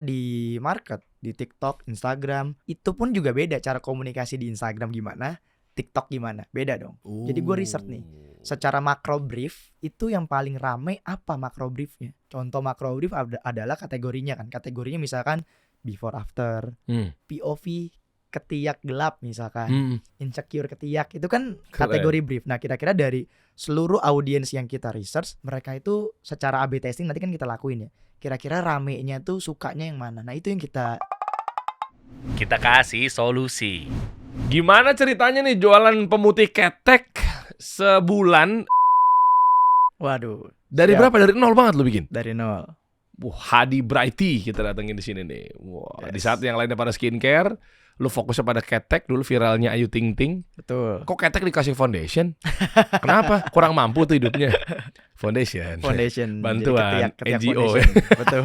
di market, di TikTok, Instagram, itu pun juga beda cara komunikasi di Instagram gimana, TikTok gimana, beda dong. Jadi gue riset nih, secara macro brief itu yang paling rame apa macro briefnya. Contoh macro brief adalah kategorinya kan. Kategorinya misalkan before after, POV ketiak gelap misalkan, insecure ketiak, itu kan kategori brief. Nah kira-kira dari seluruh audiens yang kita research, mereka itu secara A/B testing nanti kan kita lakuin ya, kira-kira ramenya tuh sukanya yang mana. Nah itu yang kita kasih solusi. Gimana ceritanya nih jualan pemutih ketek sebulan? Waduh, Dari siap. berapa? Dari nol banget lu bikin? Dari nol. Hadi Brighty kita datengin di sini nih. Yes. Di saat yang lainnya pada skincare, lu fokusnya pada ketek. Dulu viralnya Ayu Ting Ting. Betul. Kok ketek dikasih foundation? Kenapa? Kurang mampu tuh hidupnya. Foundation. Bantuan ketiak NGO. Betul.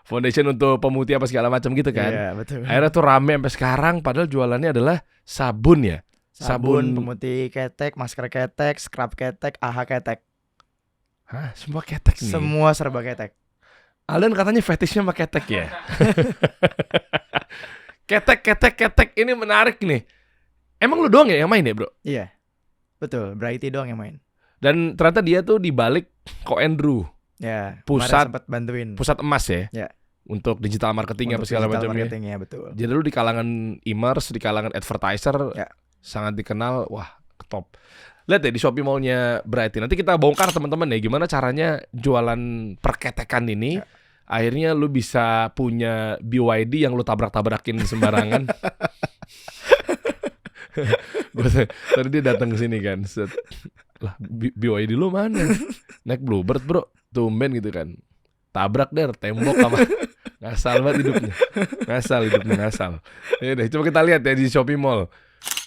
Foundation untuk pemutih apa segala macam gitu kan. Iya, betul. Akhirnya tuh rame sampai sekarang. Padahal jualannya adalah sabun ya. Sabun pemutih ketek, masker ketek, scrub ketek, AHA ketek. Hah, semua ketek nih. Semua serba ketek. Alden katanya fetishnya sama ketek ya. Ketek ini menarik nih. Emang lu doang ya yang main ya bro? Iya, betul. Brighty doang yang main. Dan ternyata dia tuh dibalik Ko Andrew. Ya, Pusat sempat bantuin. Pusat emas ya. Ya. Untuk digital marketing apa Untuk segala digital macamnya. marketing, ya, betul. Jadi lu di kalangan e-commerce, di kalangan advertiser Ya. sangat dikenal. Wah, top. Lihat ya di Shopee Mall-nya Brighty. Nanti kita bongkar teman-teman ya gimana caranya jualan perketekan ini. Ya. Akhirnya lu bisa punya BYD yang lu tabrak-tabrakin sembarangan. Tadi dia datang ke sini kan. Lah BYD lu mana? Naik Bluebird bro. Tumben gitu kan. Tabrak der tembok sama. Ngasal banget hidupnya. Ngasal. Ya udah, coba kita lihat ya di Shopee Mall.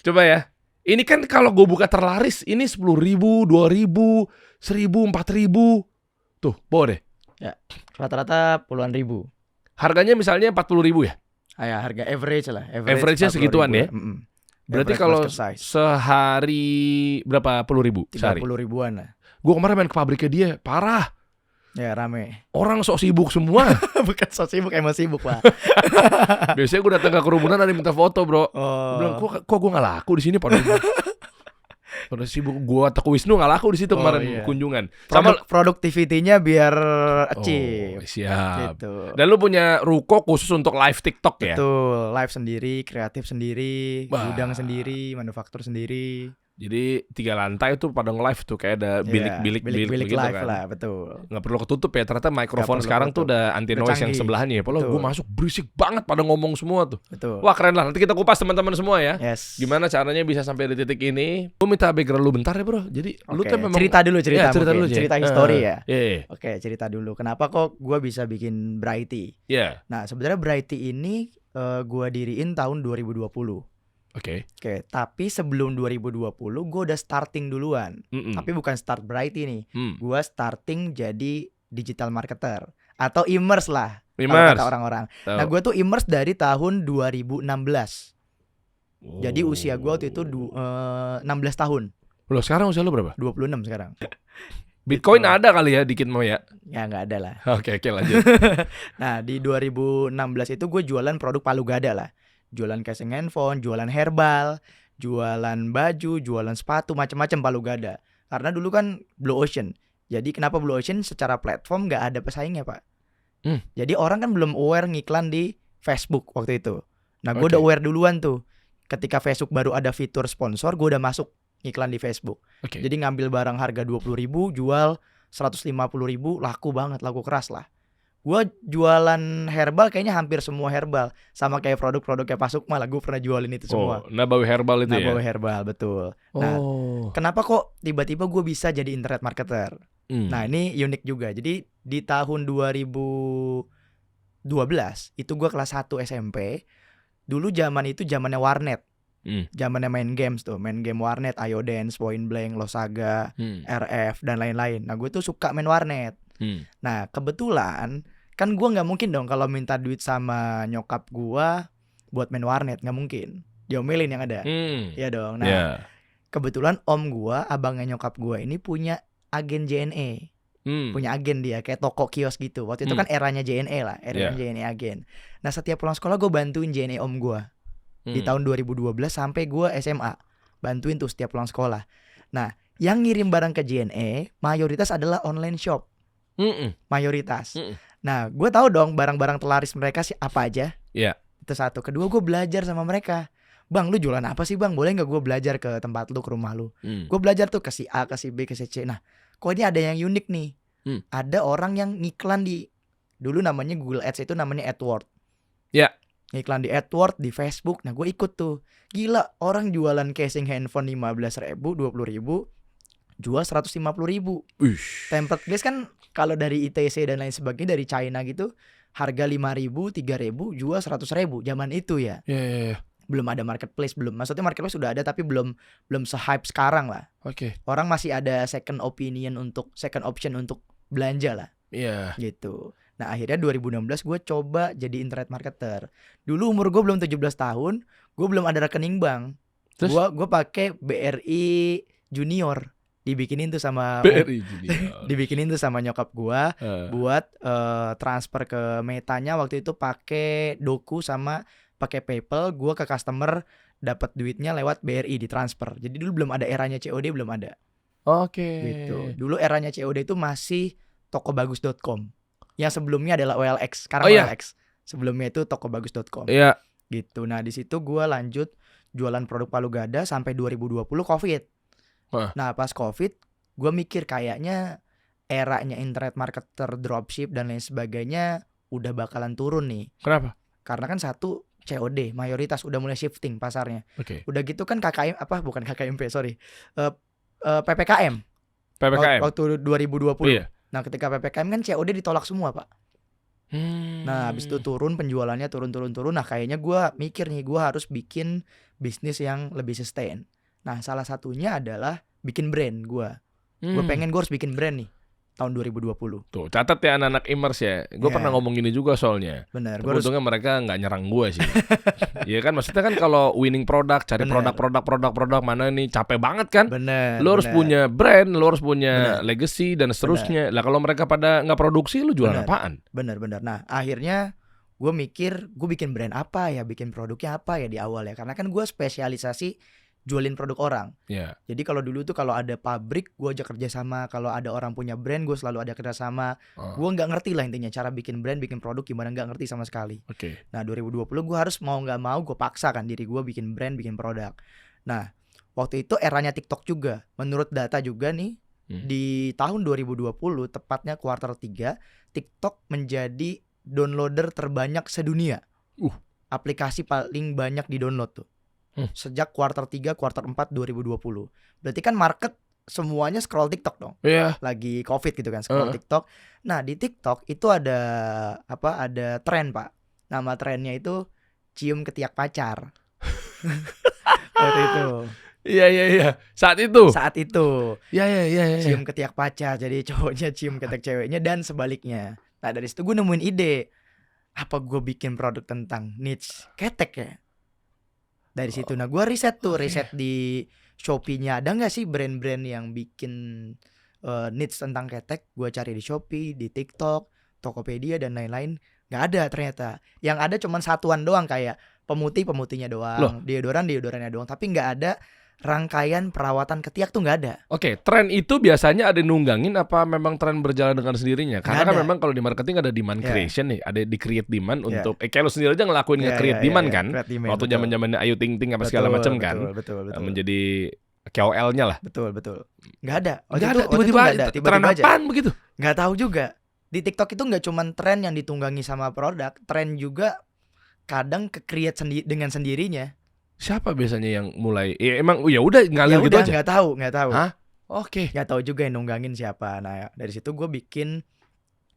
Coba ya. Ini kan kalau gue buka terlaris, ini 10.000, 2.000, 1.000, 4.000. Tuh, bawa deh. Ya, rata-rata puluhan ribu. Harganya misalnya 40.000 ya? Ya, harga average lah. Average-nya segituan ya? Berarti kalau sehari berapa puluh ribu? 30 ribuan lah. Gue kemarin main ke pabriknya dia, parah. Ya rame. Orang sok sibuk semua. Bukan sok sibuk, emang sibuk pak. Biasanya gue datang ke kerumunan ada minta foto bro. Bilang kok gue nggak laku di sini pada sibuk. Gue Teguh Wisnu nggak laku di situ kemarin kunjungan. Sama produktivitinya biar achieve. Siap. Gitu. Dan lu punya ruko khusus untuk live TikTok ya? Betul. Live sendiri, kreatif sendiri, gudang sendiri, manufaktur sendiri. Jadi 3 lantai tuh pada nge-live tuh kayak ada bilik live kan. lah, betul. Nggak perlu ketutup ya, ternyata mikrofon sekarang tuh udah anti noise yang sebelahnya ya. Padahal gue masuk berisik banget pada ngomong semua tuh. Betul. Wah keren lah, nanti kita kupas teman-teman semua ya. Yes. Gimana caranya bisa sampai di titik ini. Gue minta background lu bentar ya bro. Jadi lu kan memang cerita dulu cerita history ya. Oke, cerita dulu. Kenapa kok gue bisa bikin Brighty? Nah sebenarnya Brighty ini gue diriin tahun 2020. Oke, tapi sebelum 2020 gue udah starting duluan. Tapi bukan start Brighty nih. Gue starting jadi digital marketer atau immerse lah kalau kata orang-orang. Nah gue tuh immerse dari tahun 2016. Jadi usia gue waktu itu 16 tahun. Loh sekarang usia lu berapa? 26 sekarang. Bitcoin ada kali ya dikit mau ya? Ya nggak ada lah. Oke lanjut. Nah di 2016 itu gue jualan produk Palu Gada lah. Jualan casing handphone, jualan herbal, jualan baju, jualan sepatu, macam-macam Palu Gada. Karena dulu kan Blue Ocean. Jadi kenapa Blue Ocean secara platform nggak ada pesaingnya pak? Jadi orang kan belum aware ngiklan di Facebook waktu itu. Nah gue udah aware duluan tuh. Ketika Facebook baru ada fitur sponsor, gue udah masuk ngiklan di Facebook. Jadi ngambil barang harga 20.000, jual 150.000, laku banget, laku keras lah. Gue jualan herbal kayaknya hampir semua herbal. Sama kayak produk-produknya Pak Sukma lah, gue pernah jualin itu semua. Nabawi herbal itu ya? Nabawi herbal, betul. Nah, kenapa kok tiba-tiba gue bisa jadi internet marketer? Nah ini unik juga. Jadi di tahun 2012 itu gue kelas 1 SMP. Dulu zaman itu zamannya warnet. Zamannya main games tuh. Main game warnet, Iodance, Point Blank, Losaga, RF, dan lain-lain. Nah gue tuh suka main warnet. Nah kebetulan kan gue nggak mungkin dong kalau minta duit sama nyokap gue buat main warnet, nggak mungkin, diomelin yang ada. Ya dong. Nah kebetulan om gue, abangnya nyokap gue ini punya agen JNE. punya agen dia kayak toko kios gitu. Waktu itu kan eranya JNE lah, eranya JNE agen. Nah setiap pulang sekolah gue bantuin JNE om gue di tahun 2012 sampai gue SMA, bantuin tuh setiap pulang sekolah. Nah yang ngirim barang ke JNE mayoritas adalah online shop, mayoritas. Nah gue tahu dong barang-barang terlaris mereka sih apa aja. Itu satu. Kedua gue belajar sama mereka. Bang lu jualan apa sih bang? Boleh gak gue belajar ke tempat lu, ke rumah lu? Gue belajar tuh ke si A, ke si B, ke si C. Nah kok ini ada yang unik nih. Ada orang yang ngiklan di, dulu namanya Google Ads, itu namanya AdWords. Ngiklan di AdWords, di Facebook. Nah gue ikut tuh. Gila, orang jualan casing handphone 15.000, 20.000, jual 150.000. Template glass kan kalau dari ITC dan lain sebagainya dari China gitu, harga 5.000, 3.000, jual 100.000 zaman itu ya. Belum ada marketplace, belum. Maksudnya marketplace sudah ada tapi belum se-hype sekarang lah. Orang masih ada second option untuk belanja lah. Gitu. Nah akhirnya 2016 gue coba jadi internet marketer. Dulu umur gue belum 17 tahun, gue belum ada rekening bank. Gue pakai BRI Junior. Dibikinin tuh sama dibikinin tuh sama nyokap gue buat transfer ke Metanya. Waktu itu pakai Doku sama pakai PayPal. Gue ke customer dapat duitnya lewat BRI ditransfer. Jadi dulu belum ada eranya COD, belum ada. Gitu. Dulu eranya COD itu masih tokobagus.com. Yang sebelumnya adalah OLX. Sekarang OLX. Sebelumnya itu tokobagus.com. Gitu. Nah di situ gue lanjut jualan produk Palu Gada sampai 2020 COVID. Nah pas COVID gue mikir kayaknya eranya internet marketer, dropship dan lain sebagainya udah bakalan turun nih. Kenapa? Karena kan satu, COD mayoritas udah mulai shifting pasarnya. Udah gitu kan PPKM waktu 2020. Nah ketika PPKM kan COD ditolak semua pak. Nah habis itu turun penjualannya, turun. Nah kayaknya gue mikir nih, gue harus bikin bisnis yang lebih sustain. Nah salah satunya adalah bikin brand gue. Gue pengen gue harus bikin brand nih tahun 2020. Tuh catat ya anak-anak Immers ya. Gue pernah ngomong gini juga soalnya. Bener. Untungnya mereka nggak nyerang gue sih. Iya kan, maksudnya kan kalau winning product, cari produk mana nih, capek banget kan. Lo harus punya brand, lo harus punya legacy dan seterusnya. Lah kalau mereka pada nggak produksi, lo jualan apaan? Bener. Nah akhirnya gue mikir, gue bikin brand apa ya, bikin produknya apa ya di awal ya. Karena kan gue spesialisasi jualin produk orang. Jadi kalau dulu tuh kalau ada pabrik gue ajak kerja sama, kalau ada orang punya brand gue selalu ada kerja sama. Gue nggak ngerti lah intinya cara bikin brand, bikin produk gimana, nggak ngerti sama sekali. Nah 2020 gue harus mau nggak mau gue paksa kan diri gue bikin brand, bikin produk. Nah waktu itu eranya TikTok juga. Menurut data juga nih di tahun 2020 tepatnya kuartal 3 TikTok menjadi downloader terbanyak sedunia. Aplikasi paling banyak di download tuh. Sejak kuartal 3, kuartal 4 2020. Berarti kan market semuanya scroll TikTok dong. Lagi COVID gitu kan, scroll TikTok. Nah, di TikTok itu ada ada tren, Pak. Nama trennya itu cium ketiak pacar. Waktu itu. Iya. Saat itu. Iya. Cium ketiak pacar. Jadi cowoknya cium ketiak ceweknya dan sebaliknya. Nah, dari situ gue nemuin ide. Apa gue bikin produk tentang niche ketek ya? Dari situ, nah gue riset di Shopee-nya ada nggak sih brand-brand yang bikin niche tentang ketek. Gue cari di Shopee, di TikTok, Tokopedia dan lain-lain, nggak ada ternyata. Yang ada cuma satuan doang kayak pemutihnya doang, deodorannya doang, tapi nggak ada rangkaian perawatan ketiak tuh nggak ada. Tren itu biasanya ada nunggangin apa memang tren berjalan dengan sendirinya? Karena kan memang kalau di marketing ada demand creation nih, ada di create demand untuk kayak lo sendiri aja ngelakuin nge-create demand kan. Waktu zaman-zamannya Ayu Ting Ting apa segala macam kan. Betul. Menjadi KOL-nya lah. Betul. Nggak ada. Tiba-tiba tren apaan begitu? Nggak tahu juga. Di TikTok itu nggak cuma tren yang ditunggangi sama produk, tren juga kadang ke-create dengan sendirinya. Siapa biasanya yang mulai? Ya emang udah ngalir gitu aja. Nggak tahu. Hah? Nggak tahu juga yang nunggangin siapa. Nah dari situ gue bikin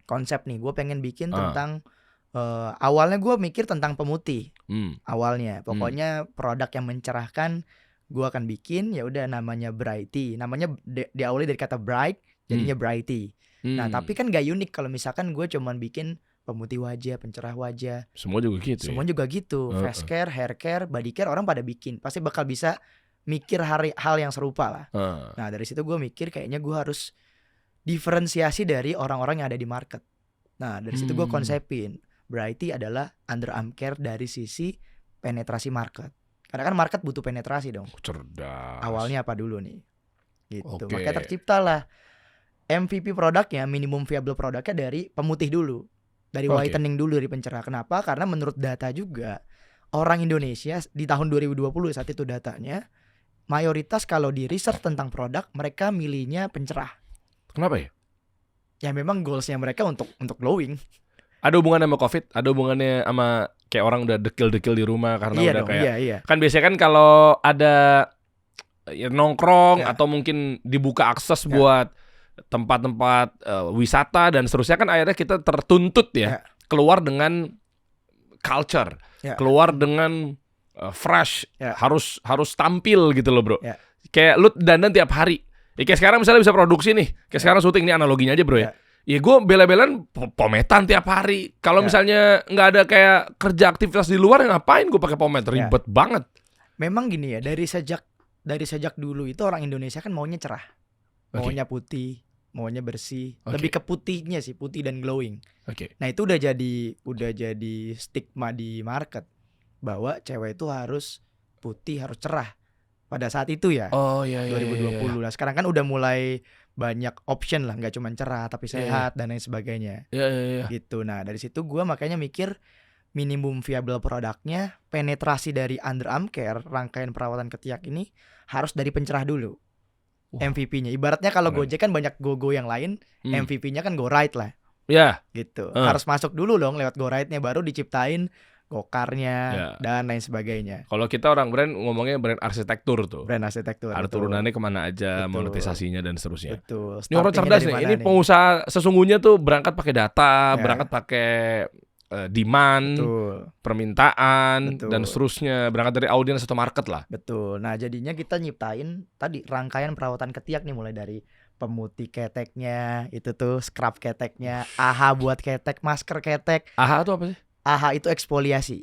konsep nih. Gue pengen bikin tentang awalnya gue mikir tentang pemutih. Awalnya pokoknya produk yang mencerahkan gue akan bikin. Ya udah namanya Brighty. Namanya diawali dari kata bright, jadinya Brighty. Nah tapi kan gak unik kalau misalkan gue cuman bikin pemutih wajah, pencerah wajah. Semua juga gitu. Face care, hair care, body care orang pada bikin. Pasti bakal bisa mikir hal yang serupa lah. Nah dari situ gue mikir kayaknya gue harus diferensiasi dari orang-orang yang ada di market. Nah dari situ gue Hmm. konsepin Brighty adalah underarm care dari sisi penetrasi market. Karena kan market butuh penetrasi dong. Cerdas. Awalnya apa dulu nih? Gitu. Oke. Makanya terciptalah MVP produknya, minimum viable produknya dari pemutih dulu. Dari Oke. whitening dulu, dari pencerah. Kenapa? Karena menurut data juga orang Indonesia di tahun 2020 saat itu datanya, mayoritas kalau di research tentang produk mereka milihnya pencerah. Kenapa ya? Ya memang goalsnya mereka untuk glowing. Ada hubungannya sama COVID? Ada hubungannya sama kayak orang udah dekil-dekil di rumah karena Iya udah dong, kayak iya. kan biasanya kan kalau ada ya, nongkrong Ya. atau mungkin dibuka akses Ya. buat tempat-tempat wisata dan seterusnya kan akhirnya kita tertuntut ya keluar dengan culture, Ya. keluar dengan fresh, Ya. harus tampil gitu loh bro. Ya. Kayak lu dandan tiap hari. Ya, kayak sekarang misalnya bisa produksi nih, kayak sekarang syuting ini analoginya aja bro ya. Ya gue bela-belan pometan tiap hari. Kalau Ya. misalnya nggak ada kayak kerja aktivitas di luar, ya ngapain gue pakai pomade? Ya. Ribet banget. Memang gini ya, dari sejak dulu itu orang Indonesia kan maunya cerah. Oke. Maunya putih, maunya bersih. Oke. Lebih ke putihnya sih, putih dan glowing. Oke. Nah, itu udah jadi stigma di market bahwa cewek itu harus putih, harus cerah. Pada saat itu ya, Oh iya 2020. Nah, sekarang kan udah mulai banyak option lah, nggak cuma cerah tapi Iya, sehat dan lain sebagainya. Iya. Gitu. Nah, dari situ gue makanya mikir minimum viable produknya, penetrasi dari underarm care, rangkaian perawatan ketiak ini harus dari pencerah dulu. Wah. MVP-nya. Ibaratnya kalau Keren. Gojek kan banyak go-go yang lain, MVP-nya kan go right lah. Ya. Gitu. Harus masuk dulu dong lewat go right-nya, baru diciptain gokarnya dan lain sebagainya. Kalau kita orang brand ngomongnya brand arsitektur tuh. Brand arsitektur. Ada betul. turunannya kemana aja, Betul. monetisasinya dan seterusnya. Betul. Ini orang Startingnya cerdas dari nih. mana Ini pengusaha sesungguhnya tuh berangkat pakai data, Ya. berangkat pakai demand, Betul. permintaan Betul. dan seterusnya. Berangkat dari audiens atau market lah. Betul. Nah, jadinya kita nyiptain tadi rangkaian perawatan ketiak nih, mulai dari pemutih keteknya, itu tuh scrub keteknya, AHA buat ketek, masker ketek. AHA tuh apa sih? AHA itu eksfoliasi.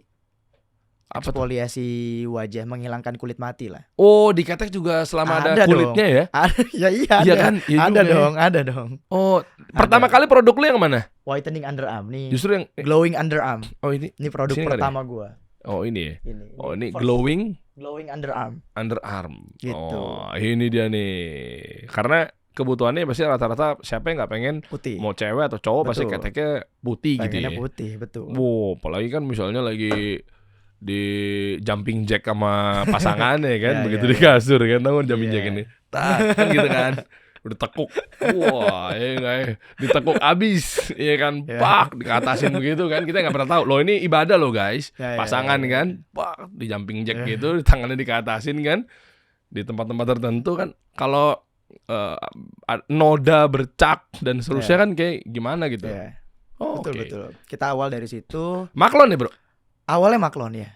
Apa tuh? Eksfoliasi wajah, menghilangkan kulit mati lah. Oh, di ketek juga selama ada Ada kulitnya ya? Ya iya, Iya ada. kan? Iya Ada juga ya. dong, ada dong. Oh, pertama kali produk lu yang mana? Whitening underarm nih. Justru yang Glowing underarm. oh ini. Ini produk Sini nggak pertama gua. Oh, ini ya. Ini. Oh, ini first glowing underarm. underarm. Gitu. Oh, ini dia nih. Karena kebutuhannya pasti rata-rata siapa yang nggak pengen Putih. mau cewek atau cowok pasti Betul. keteknya putih gitu Pengennya ya. putih, betul. Wow, apalagi kan misalnya lagi di jumping jack sama pasangannya kan, Ya, begitu ya, di ya. kasur kan, tahu kan jumping Iya. jack ini, tak kan gitu kan, udah tekuk, wah, ya nggak ya, ditekuk abis, ya kan, Ya. pak, dikatasin begitu kan, kita nggak pernah tahu, loh ini ibadah loh guys, Ya, ya, pasangan ya, ya. kan, pak, di jumping jack Ya. gitu, tangannya dikatasin kan, di tempat-tempat tertentu kan, kalau noda bercak dan seterusnya kan kayak gimana gitu. Ya. Oh, Betul, oke. betul. Kita awal dari situ. Maklon nih bro. Awalnya Maklon ya.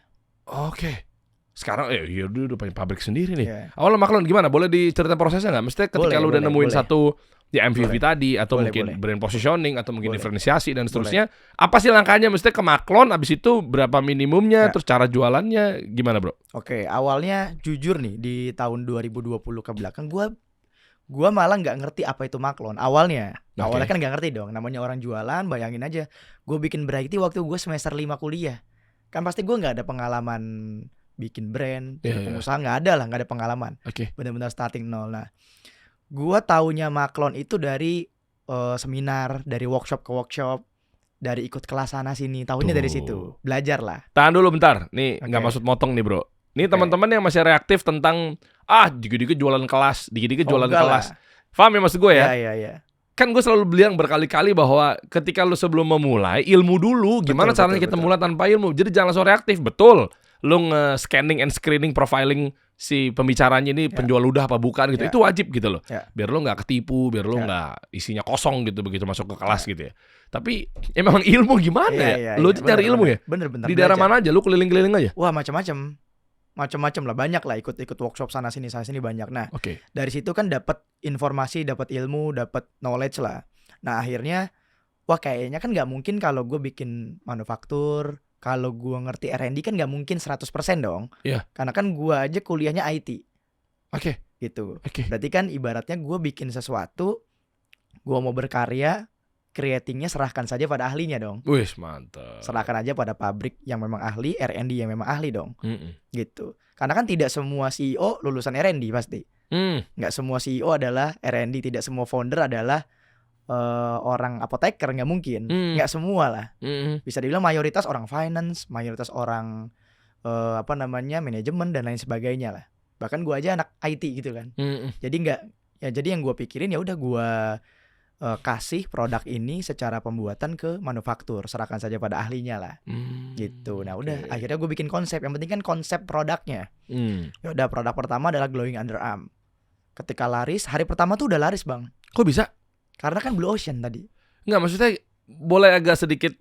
Oke. Sekarang dia udah punya pabrik sendiri nih. Ya. Awalnya Maklon gimana? Boleh diceritain prosesnya nggak? Mesti ketika lu udah Boleh, nemuin boleh. satu ya MVP Boleh. tadi atau Boleh, mungkin boleh. brand positioning atau mungkin Boleh. diferensiasi dan seterusnya. Apa sih langkahnya? Mesti ke Maklon, abis itu berapa minimumnya, Ya. terus cara jualannya gimana bro? Oke, awalnya jujur nih di tahun 2020 ke belakang gua malah nggak ngerti apa itu Maklon awalnya. Oke. Awalnya kan nggak ngerti dong, namanya orang jualan, bayangin aja. Gue bikin Brighty waktu gue semester 5 kuliah. Kan pasti gue nggak ada pengalaman bikin brand, Iya, jadi iya. pengusaha nggak ada pengalaman. Oke. Benar-benar starting nol. Nah, gua taunya Maklon itu dari seminar, dari workshop ke workshop, dari ikut kelas sana sini. Tahunya dari Tuh. situ, belajar lah. Tahan dulu bentar. Nih nggak Oke. maksud motong nih bro. Ini Oke. teman-teman yang masih reaktif tentang dikit-dikit jualan kelas, dikit-dikit jualan enggak kelas. lah. Paham ya maksud gue ya? Iya. Kan gue selalu bilang berkali-kali bahwa ketika lu sebelum memulai ilmu dulu, gimana Betul, caranya betul, kita betul. mulai tanpa ilmu. Jadi jangan langsung reaktif. Betul. Lu nge-scanning and screening profiling si pembicaranya ini penjual udah apa bukan gitu. Ya. Itu wajib gitu loh. Ya. Biar lu nggak ketipu, biar lu Ya. nggak isinya kosong gitu begitu masuk ke kelas gitu ya. Tapi emang ilmu gimana ya? Lu aja nyari ilmu ya? Bener. Di daerah mana aja? Lu keliling-keliling aja? Wah, macam-macam lah, banyak lah, ikut workshop sana sini banyak. Nah, Oke. dari situ kan dapat informasi, dapat ilmu, dapat knowledge lah. Nah, akhirnya wah kayaknya kan nggak mungkin kalau gue bikin manufaktur, kalau gue ngerti R&D kan nggak mungkin 100% dong. Iya. Karena kan gue aja kuliahnya IT Oke. gitu. Oke. Berarti kan ibaratnya gue bikin sesuatu Gua mau berkarya, creatingnya serahkan saja pada ahlinya dong. Wih, mantap. Serahkan aja pada pabrik yang memang ahli, R&D yang memang ahli dong. Mm-mm. Gitu. Karena kan tidak semua CEO lulusan R&D pasti. Nggak semua CEO adalah R&D, tidak semua founder adalah orang apoteker, nggak mungkin. Nggak semua lah. Bisa dibilang mayoritas orang finance, mayoritas orang manajemen dan lain sebagainya lah. Bahkan gua aja anak IT gitu kan. Jadi jadi yang gua pikirin ya udah gua kasih produk ini secara pembuatan ke manufaktur, serahkan saja pada ahlinya lah. Gitu. Nah udah, akhirnya gue bikin konsep. Yang penting kan konsep produknya. Ya udah, produk pertama adalah glowing underarm. Ketika laris, hari pertama tuh udah laris bang. Kok bisa? Karena kan blue ocean tadi. Nggak, maksudnya boleh agak sedikit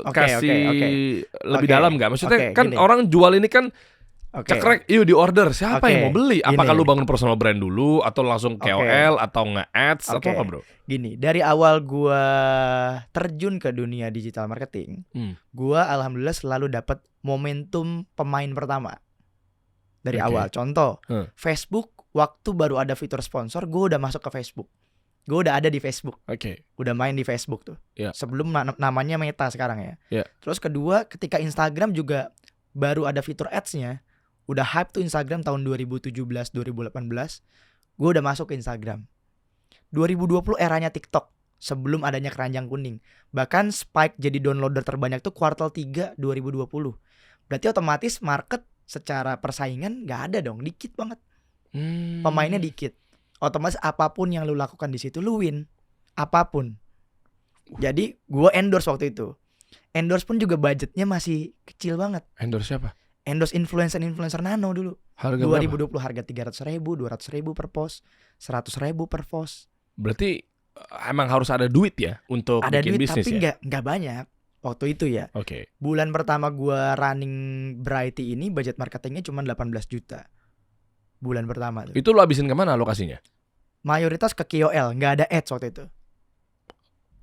kasih lebih dalam nggak? Maksudnya kan gini. Orang jual ini kan cekrek, yuk di order. Siapa yang mau beli? Apakah lu bangun personal brand dulu atau langsung KOL atau nge-ads atau apa bro? Gini, dari awal gua terjun ke dunia digital marketing, gua alhamdulillah selalu dapat momentum pemain pertama dari awal. Contoh, Facebook waktu baru ada fitur sponsor, gua udah masuk ke Facebook. Gue udah ada di Facebook. Udah main di Facebook tuh. Sebelum namanya Meta sekarang ya. Terus kedua, ketika Instagram juga baru ada fitur ads-nya. Udah hype tuh Instagram tahun 2017-2018. Gue udah masuk ke Instagram. 2020 eranya TikTok, sebelum adanya keranjang kuning. Bahkan spike jadi downloader terbanyak tuh kuartal 3 2020. Berarti otomatis market secara persaingan gak ada dong, dikit banget. Pemainnya dikit. Otomatis apapun yang lu lakukan di situ lu win. Apapun. Jadi gue endorse waktu itu. Endorse pun juga budgetnya masih kecil banget. Endorse siapa? Endorse influencer nano dulu. Harga 2020 berapa? Harga 300.000, 200.000 per post, 100.000 per post. Berarti emang harus ada duit ya untuk ada bikin duit, bisnis tapi ya? nggak banyak waktu itu ya. Bulan pertama gue running Brighty ini budget marketingnya cuma 18 juta. Bulan pertama tuh. Itu lo habisin kemana alokasinya? Mayoritas ke KOL, nggak ada ads waktu itu.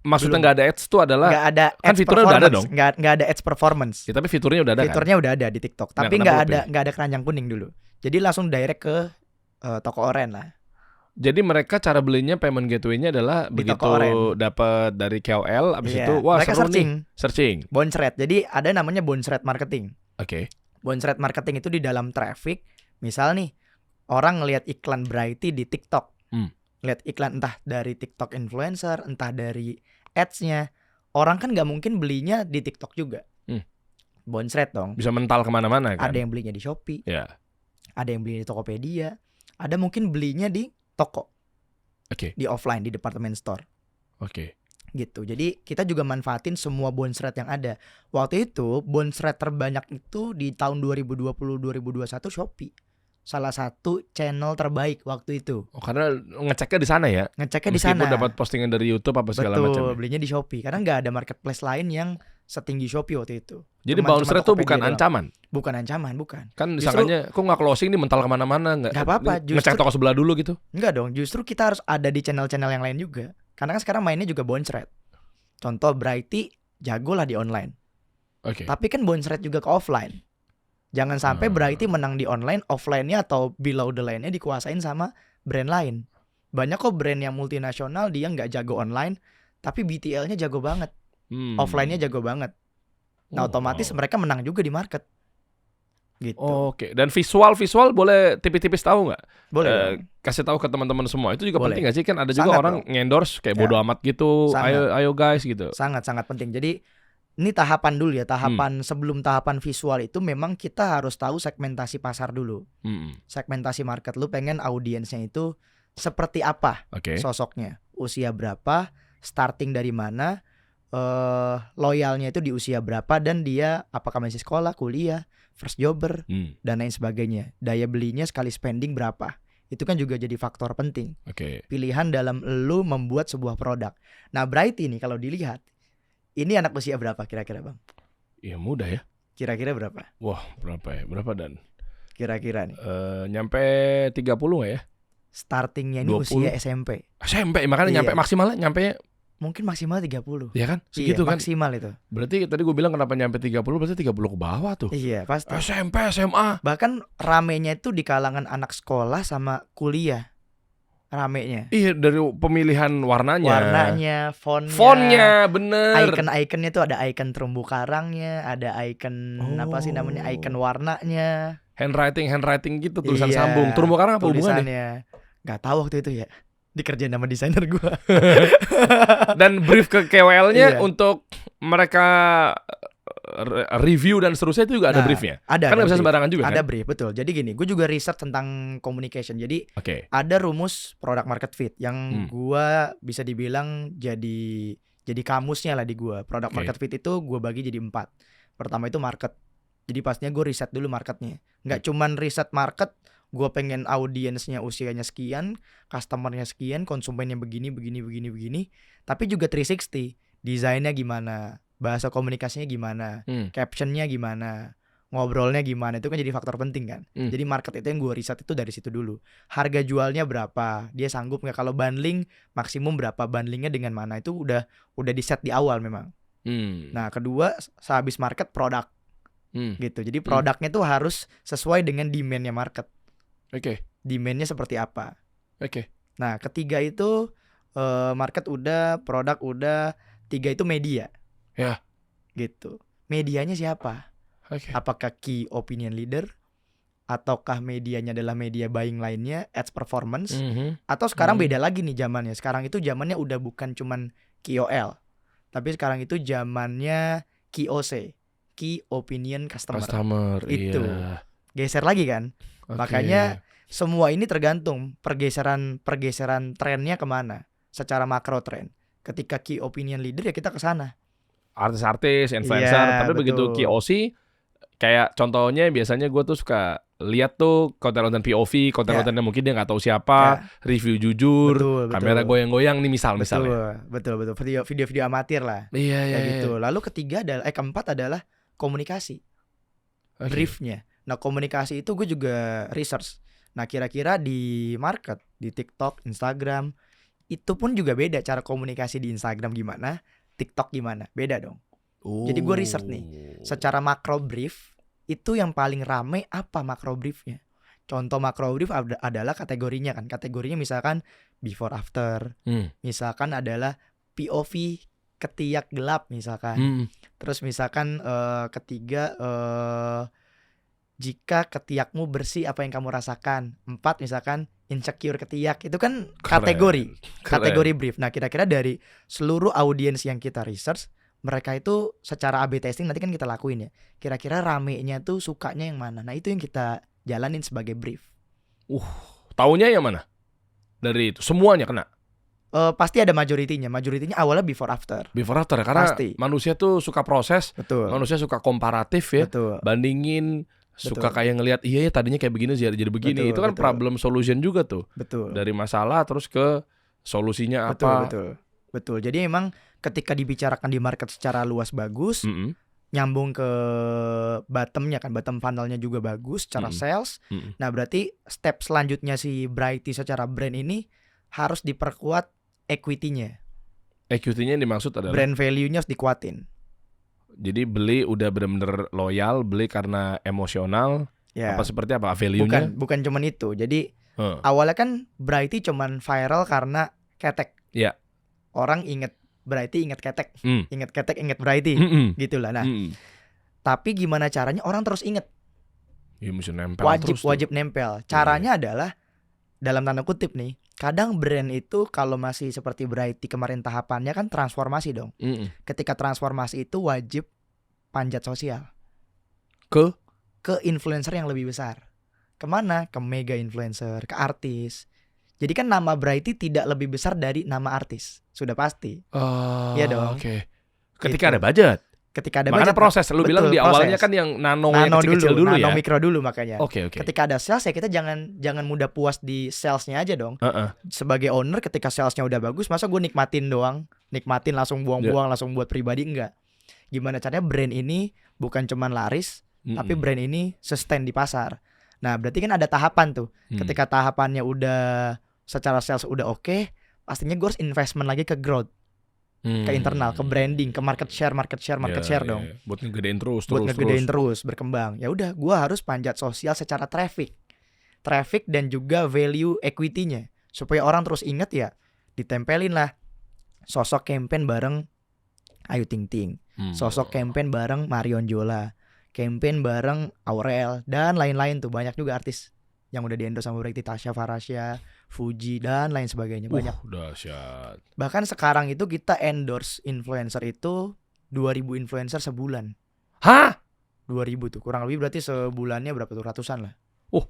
Maksudnya nggak ada ads itu adalah nggak ada kan ads fiturnya udah ada dong. Nggak ada ads performance. Ya, tapi fiturnya udah ada. Fiturnya kan? Udah ada di TikTok, tapi nggak ada keranjang kuning dulu. Jadi langsung direct ke toko oren lah. Jadi mereka cara belinya payment gateway-nya adalah di begitu dapat dari KOL, abis itu wah mereka searching. Bounce rate. Jadi ada namanya bounce rate marketing. Bounce rate marketing itu di dalam traffic. Misal nih orang ngelihat iklan Brighty di TikTok. Lihat iklan entah dari TikTok influencer, entah dari ads-nya. Orang kan gak mungkin belinya di TikTok juga. Bounce rate dong. Bisa mental kemana-mana kan. Ada yang belinya di Shopee. Ada yang belinya di Tokopedia. Ada mungkin belinya di toko. Di offline, di department store. Gitu. Jadi kita juga manfaatin semua bounce rate yang ada. Waktu itu bounce rate terbanyak itu di tahun 2020-2021 Shopee. Salah satu channel terbaik waktu itu. Karena ngeceknya di sana ya. Ngeceknya di sana. Meskipun dapat postingan dari YouTube apa segala macam. Betul, belinya di Shopee. Karena nggak ada marketplace lain yang setinggi Shopee waktu itu. Jadi bounce rate itu bukan ancaman. Bukan ancaman, bukan. Kan disangkanya kok nggak closing nih mental kemana-mana nggak? Nggak apa-apa. Ngecek toko sebelah dulu gitu. Nggak dong. Justru kita harus ada di channel-channel yang lain juga. Karena kan sekarang mainnya juga bounce rate. Contoh Brighty jago lah di online. Tapi kan bounce rate juga ke offline. Jangan sampai Brighty menang di online, offline-nya atau below the line-nya dikuasain sama brand lain. Banyak kok brand yang multinasional dia nggak jago online, tapi BTL-nya jago banget, offline-nya jago banget. Nah otomatis mereka menang juga di market. Gitu. Dan visual boleh tipis-tipis tahu nggak? Boleh. Kasih tahu ke teman-teman semua. Itu juga boleh. Penting nggak sih? Kan ada juga sangat orang ngendorse kayak bodo amat gitu. Ayo guys gitu. Sangat penting. Jadi ini tahapan dulu ya, sebelum tahapan visual itu memang kita harus tahu segmentasi pasar dulu. Segmentasi market, lu pengen audiensnya itu seperti apa sosoknya, usia berapa, starting dari mana, loyalnya itu di usia berapa, dan dia apakah masih sekolah, kuliah, first jobber, dan lain sebagainya. Daya belinya sekali spending berapa. Itu kan juga jadi faktor penting. Pilihan dalam lu membuat sebuah produk. Nah Brighty ini kalau dilihat, ini anak usia berapa kira-kira bang? Ya muda ya. Kira-kira berapa? Wah berapa ya? Berapa dan? Kira-kira nih. Nyampe 30 gak ya? Startingnya ini 20. Usia SMP. SMP makanya nyampe maksimalnya nyampe. Mungkin maksimal 30. Iya kan? Segitu kan? Maksimal itu. Berarti tadi gue bilang kenapa nyampe 30, berarti 30 ke bawah tuh. Iya pasti. SMP, SMA. Bahkan ramenya itu di kalangan anak sekolah sama kuliah. ramenya. Iya, dari pemilihan warnanya. Warnanya, Fontnya, bener. icon-iconnya tuh ada icon terumbu karangnya, ada icon apa sih namanya, icon warnanya. Handwriting gitu, tulisan Iya, sambung. Terumbu karang apa hubungannya? tulisannya. Gak tahu waktu itu ya. Dikerjain sama desainer gua. Dan brief ke KOL-nya Iya. untuk mereka review dan seterusnya itu juga ada Nah, briefnya. Ada. Kan nggak bisa brief. sembarangan juga Ada kan? brief, betul. Jadi gini, gue juga riset tentang communication. Jadi Oke. ada rumus product market fit yang gua bisa dibilang jadi kamusnya lah di gua. Product Oke. market fit itu gua bagi jadi 4. Pertama itu market. Jadi pastinya gue riset dulu marketnya. Nggak cuman riset market, gue pengen audiensnya usianya sekian, customernya sekian, konsumennya begini, tapi juga 360. Desainnya gimana, bahasa komunikasinya gimana, captionnya gimana, ngobrolnya gimana, itu kan jadi faktor penting kan. Jadi market itu yang gue riset itu dari situ dulu. Harga jualnya berapa, dia sanggup nggak, kalau bundling maksimum berapa, bundlingnya dengan mana, itu udah di set di awal memang. Nah kedua, sehabis market produk gitu. Jadi produknya tuh harus sesuai dengan demand-nya market. Oke. Demand-nya seperti apa. Oke. Nah ketiga itu market udah, produk udah, 3 itu media. Ya. Gitu. Medianya siapa? Oke. Apakah key opinion leader, ataukah medianya adalah media buying lainnya, ads performance, atau sekarang beda lagi nih zamannya. Sekarang itu zamannya udah bukan cuman KOL, tapi sekarang itu zamannya KOC, key opinion customer. Itu iya. geser lagi kan. Oke. Makanya semua ini tergantung pergeseran trennya kemana. Secara makro tren, ketika key opinion leader ya kita ke sana. Artis-artis, influencer, Iya, tapi begitu betul. KOC, kayak contohnya biasanya gue tuh suka lihat tuh konten-konten POV, konten-kontennya mungkin dia nggak tau siapa, review jujur, Betul. kamera goyang-goyang nih misalnya. Betul. Video amatir lah. Iya. Kayak gitu. Lalu keempat adalah komunikasi. Oke. Briefnya. Nah komunikasi itu gue juga research. Nah kira-kira di market, di TikTok, Instagram, itu pun juga beda cara komunikasi. Di Instagram gimana, TikTok gimana, beda dong. Jadi gue research nih, secara makro brief itu yang paling rame apa makro briefnya. Contoh makro brief adalah kategorinya kan. Kategorinya misalkan before after, misalkan adalah POV ketiak gelap misalkan. Terus misalkan ketiga jika ketiakmu bersih apa yang kamu rasakan. 4 misalkan insecure ketiak. Itu kan kategori brief. Nah kira-kira dari seluruh audiens yang kita research, mereka itu secara A/B testing nanti kan kita lakuin ya. Kira-kira ramenya tuh sukanya yang mana. Nah itu yang kita jalanin sebagai brief. Taunya yang mana? Dari itu semuanya kena. Pasti ada majoritinya. Majoritinya awalnya before after. Before after ya, karena Pasti. manusia tuh suka proses. Betul. Manusia suka komparatif ya. Betul. Bandingin, suka kayak ngelihat iya ya tadinya kayak begini jadi begini. Betul, Itu kan betul. problem solution juga tuh. Betul. Dari masalah terus ke solusinya apa. Betul. Jadi emang ketika dibicarakan di market secara luas bagus, nyambung ke bottomnya kan, bottom funnelnya juga bagus secara sales. Nah berarti step selanjutnya si Brighty secara brand ini harus diperkuat equity-nya. Equity-nya yang dimaksud adalah Brand value-nya harus dikuatin. jadi beli udah benar-benar loyal, beli karena emosional, Ya. apa seperti apa value-nya? Bukan cuman itu. Jadi awalnya kan Brighty cuman viral karena ketek. Iya. Orang inget Brighty, inget ketek. Inget ketek, inget Brighty. Gitulah. Nah, tapi gimana caranya orang terus inget? Ya mesti nempel terus. Wajib nempel. Caranya adalah dalam tanda kutip nih. Kadang brand itu kalau masih seperti Brighty kemarin tahapannya kan transformasi dong. Ketika transformasi itu wajib panjat sosial. Ke influencer yang lebih besar. Kemana? Ke mega influencer, ke artis. Jadi kan nama Brighty tidak lebih besar dari nama artis. Sudah pasti. Iya dong. Oke. Ketika Gitu. ada budget. Ketika ada Makanya budget. proses. Lu bilang di awalnya proses. kan yang nano yang kecil-kecil dulu ya. Nano mikro dulu makanya. Oke. Ketika ada sales ya kita jangan mudah puas di salesnya aja dong. Sebagai owner ketika salesnya udah bagus, masa gue nikmatin doang, nikmatin langsung buang-buang, langsung buat pribadi, enggak. Gimana caranya brand ini bukan cuman laris, tapi brand ini sustain di pasar. Nah berarti kan ada tahapan tuh. Ketika tahapannya udah secara sales udah oke, pastinya gue harus investment lagi ke growth. Ke internal, ke branding, ke market share dong. Buat ngegedein terus. Berkembang. Ya udah, gua harus panjat sosial secara traffic dan juga value equity-nya. Supaya orang terus inget ya, ditempelin lah sosok campaign bareng Ayu Ting Ting, sosok campaign bareng Marion Jola, campaign bareng Aurel, dan lain-lain tuh. Banyak juga artis yang udah di-endorse sama berarti Tasya Farasya, Fuji, dan lain sebagainya. Banyak. Dahsyat. Bahkan sekarang itu kita endorse influencer itu 2000 influencer sebulan. Hah? 2000 tuh, kurang lebih berarti sebulannya berapa tuh, ratusan lah.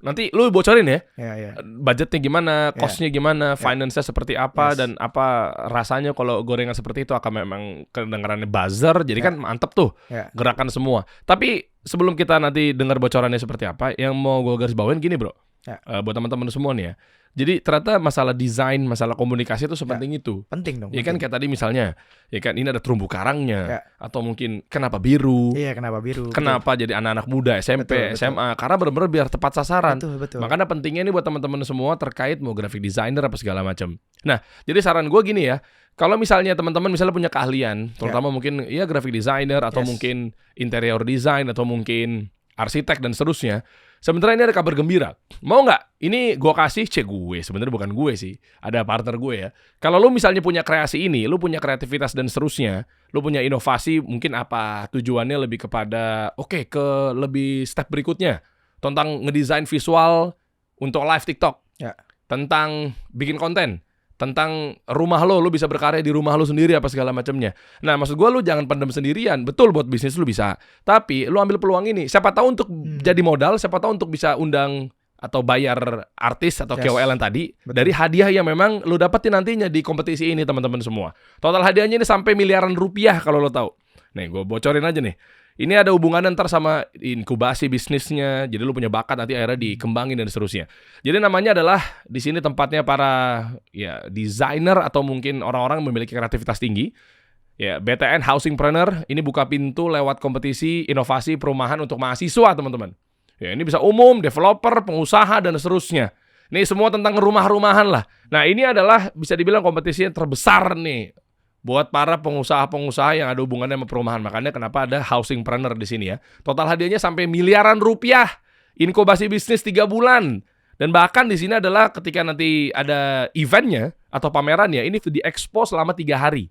Nanti lu bocorin ya? Ya. Budgetnya gimana, costnya gimana, finance-nya seperti apa, Yes. dan apa rasanya kalau gorengan seperti itu akan memang kedengarannya buzzer, jadi kan mantep tuh Ya. gerakan semua. Tapi sebelum kita nanti dengar bocorannya seperti apa, yang mau gue garis bawain gini bro, Ya. buat teman-teman semua nih ya. Jadi ternyata masalah desain, masalah komunikasi itu sepenting itu. Penting dong. Ya kan kayak tadi misalnya, ya kan ini ada terumbu karangnya, Ya. atau mungkin kenapa biru, Iya, kenapa biru? kenapa jadi anak-anak muda SMP, Betul. SMA, karena benar-benar biar tepat sasaran. Betul. Makanya pentingnya nih buat teman-teman semua terkait mau graphic designer apa segala macam. Nah, jadi saran gue gini ya, kalau misalnya teman-teman misalnya punya keahlian, terutama mungkin ya graphic designer atau Yes. mungkin interior design atau mungkin arsitek dan seterusnya, sebenarnya ini ada kabar gembira. Mau nggak? Ini gue kasih, gue sebenarnya bukan gue sih, ada partner gue ya. Kalau lu misalnya punya kreasi ini, lu punya kreativitas dan seterusnya, lu punya inovasi, mungkin apa tujuannya lebih kepada ke lebih step berikutnya tentang ngedesain visual untuk live TikTok, Ya. tentang bikin konten, tentang rumah lo bisa berkarya di rumah lo sendiri apa segala macamnya. Nah, maksud gue lu jangan pendem sendirian. Betul, buat bisnis lu bisa, tapi lu ambil peluang ini. Siapa tahu untuk jadi modal, siapa tahu untuk bisa undang atau bayar artis atau Yes. KOL yang tadi Betul. dari hadiah yang memang lu dapetin nantinya di kompetisi ini, teman-teman semua. Total hadiahnya ini sampai miliaran rupiah kalau lo tahu. Nih, gue bocorin aja nih. Ini ada hubungannya ntar sama inkubasi bisnisnya. Jadi lu punya bakat nanti akhirnya dikembangin dan seterusnya. Jadi namanya adalah di sini tempatnya para ya desainer atau mungkin orang-orang yang memiliki kreativitas tinggi. Ya, BTN Housingpreneur ini buka pintu lewat kompetisi inovasi perumahan untuk mahasiswa, teman-teman. Ya, ini bisa umum, developer, pengusaha dan seterusnya. Ini semua tentang rumah-rumahan lah. Nah, ini adalah bisa dibilang kompetisi yang terbesar nih buat para pengusaha-pengusaha yang ada hubungannya sama perumahan. Makanya kenapa ada housingpreneur di sini ya. Total hadiahnya sampai miliaran rupiah. Inkubasi bisnis 3 bulan. Dan bahkan di sini adalah ketika nanti ada eventnya atau pamerannya, ini diekspos selama 3 hari.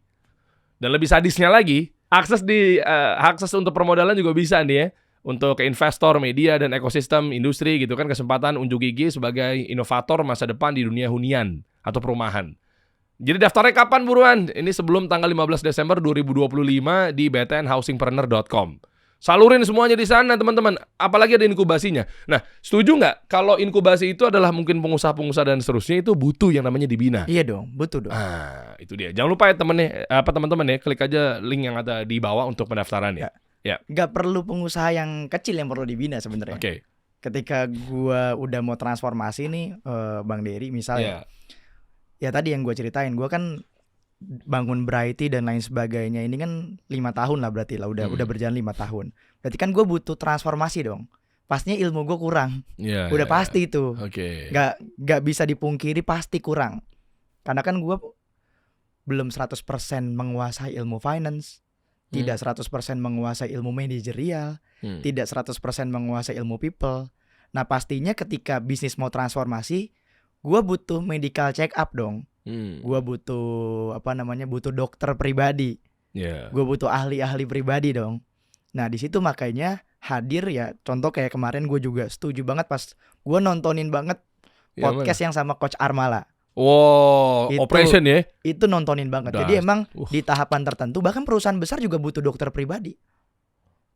Dan lebih sadisnya lagi, akses untuk permodalan juga bisa nih ya. Untuk ke investor, media, dan ekosistem industri gitu kan. Kesempatan unjuk gigi sebagai inovator masa depan di dunia hunian atau perumahan. Jadi daftarnya kapan buruan? Ini sebelum tanggal 15 Desember 2025 di btnhousingpreneur.com. Salurin semuanya di sana, teman-teman. Apalagi ada inkubasinya. Nah, setuju nggak kalau inkubasi itu adalah mungkin pengusaha-pengusaha dan seterusnya itu butuh yang namanya dibina? Iya dong, butuh dong. Itu dia. Jangan lupa ya teman-teman ya, klik aja link yang ada di bawah untuk pendaftarannya. Ya. Gak perlu pengusaha yang kecil yang perlu dibina sebenarnya. Oke. Ketika gua udah mau transformasi nih, Bang Dery misalnya. Ya tadi yang gue ceritain, gue kan bangun Brighty dan lain sebagainya ini kan 5 tahun lah berarti lah, udah berjalan 5 tahun. Berarti kan gue butuh transformasi dong. Pastinya ilmu gue kurang. Udah pasti itu. Oke. Gak bisa dipungkiri, pasti kurang. Karena kan gue belum 100% menguasai ilmu finance, tidak 100% menguasai ilmu manajerial, tidak 100% menguasai ilmu people. Nah, pastinya ketika bisnis mau transformasi, gue butuh medical check up dong. Gue butuh butuh dokter pribadi. Gue butuh ahli-ahli pribadi dong. Nah, di situ makanya hadir ya. Contoh kayak kemarin gue juga setuju banget pas gue nontonin banget podcast yang sama Coach Armala. Wow, operation ya? Itu nontonin banget. Jadi emang di tahapan tertentu bahkan perusahaan besar juga butuh dokter pribadi.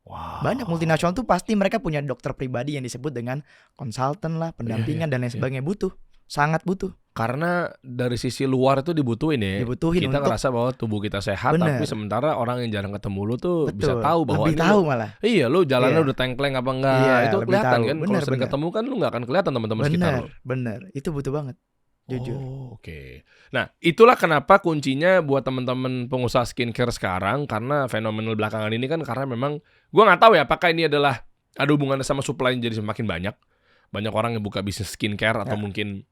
Wow. Banyak multinasional tuh pasti mereka punya dokter pribadi yang disebut dengan konsultan lah, pendampingan dan lain sebagainya. Butuh. Sangat butuh. Karena dari sisi luar itu dibutuhin ya. Dibutuhin kita untuk ngerasa bahwa tubuh kita sehat, tapi sementara orang yang jarang ketemu lu tuh bisa tahu bahwa lebih tahu malah. Iya, lu jalannya udah tengkleng apa enggak. Itu kelihatan kan. Kalau sering ketemu kan lu enggak akan kelihatan teman-teman sekitar lu. Bener. Itu butuh banget. Jujur. Oke. Nah, itulah kenapa kuncinya buat teman-teman pengusaha skincare sekarang, karena fenomenal belakangan ini kan karena memang gua nggak tahu ya apakah ini adalah ada hubungannya sama supply yang jadi semakin banyak. Banyak orang yang buka bisnis skincare atau mungkin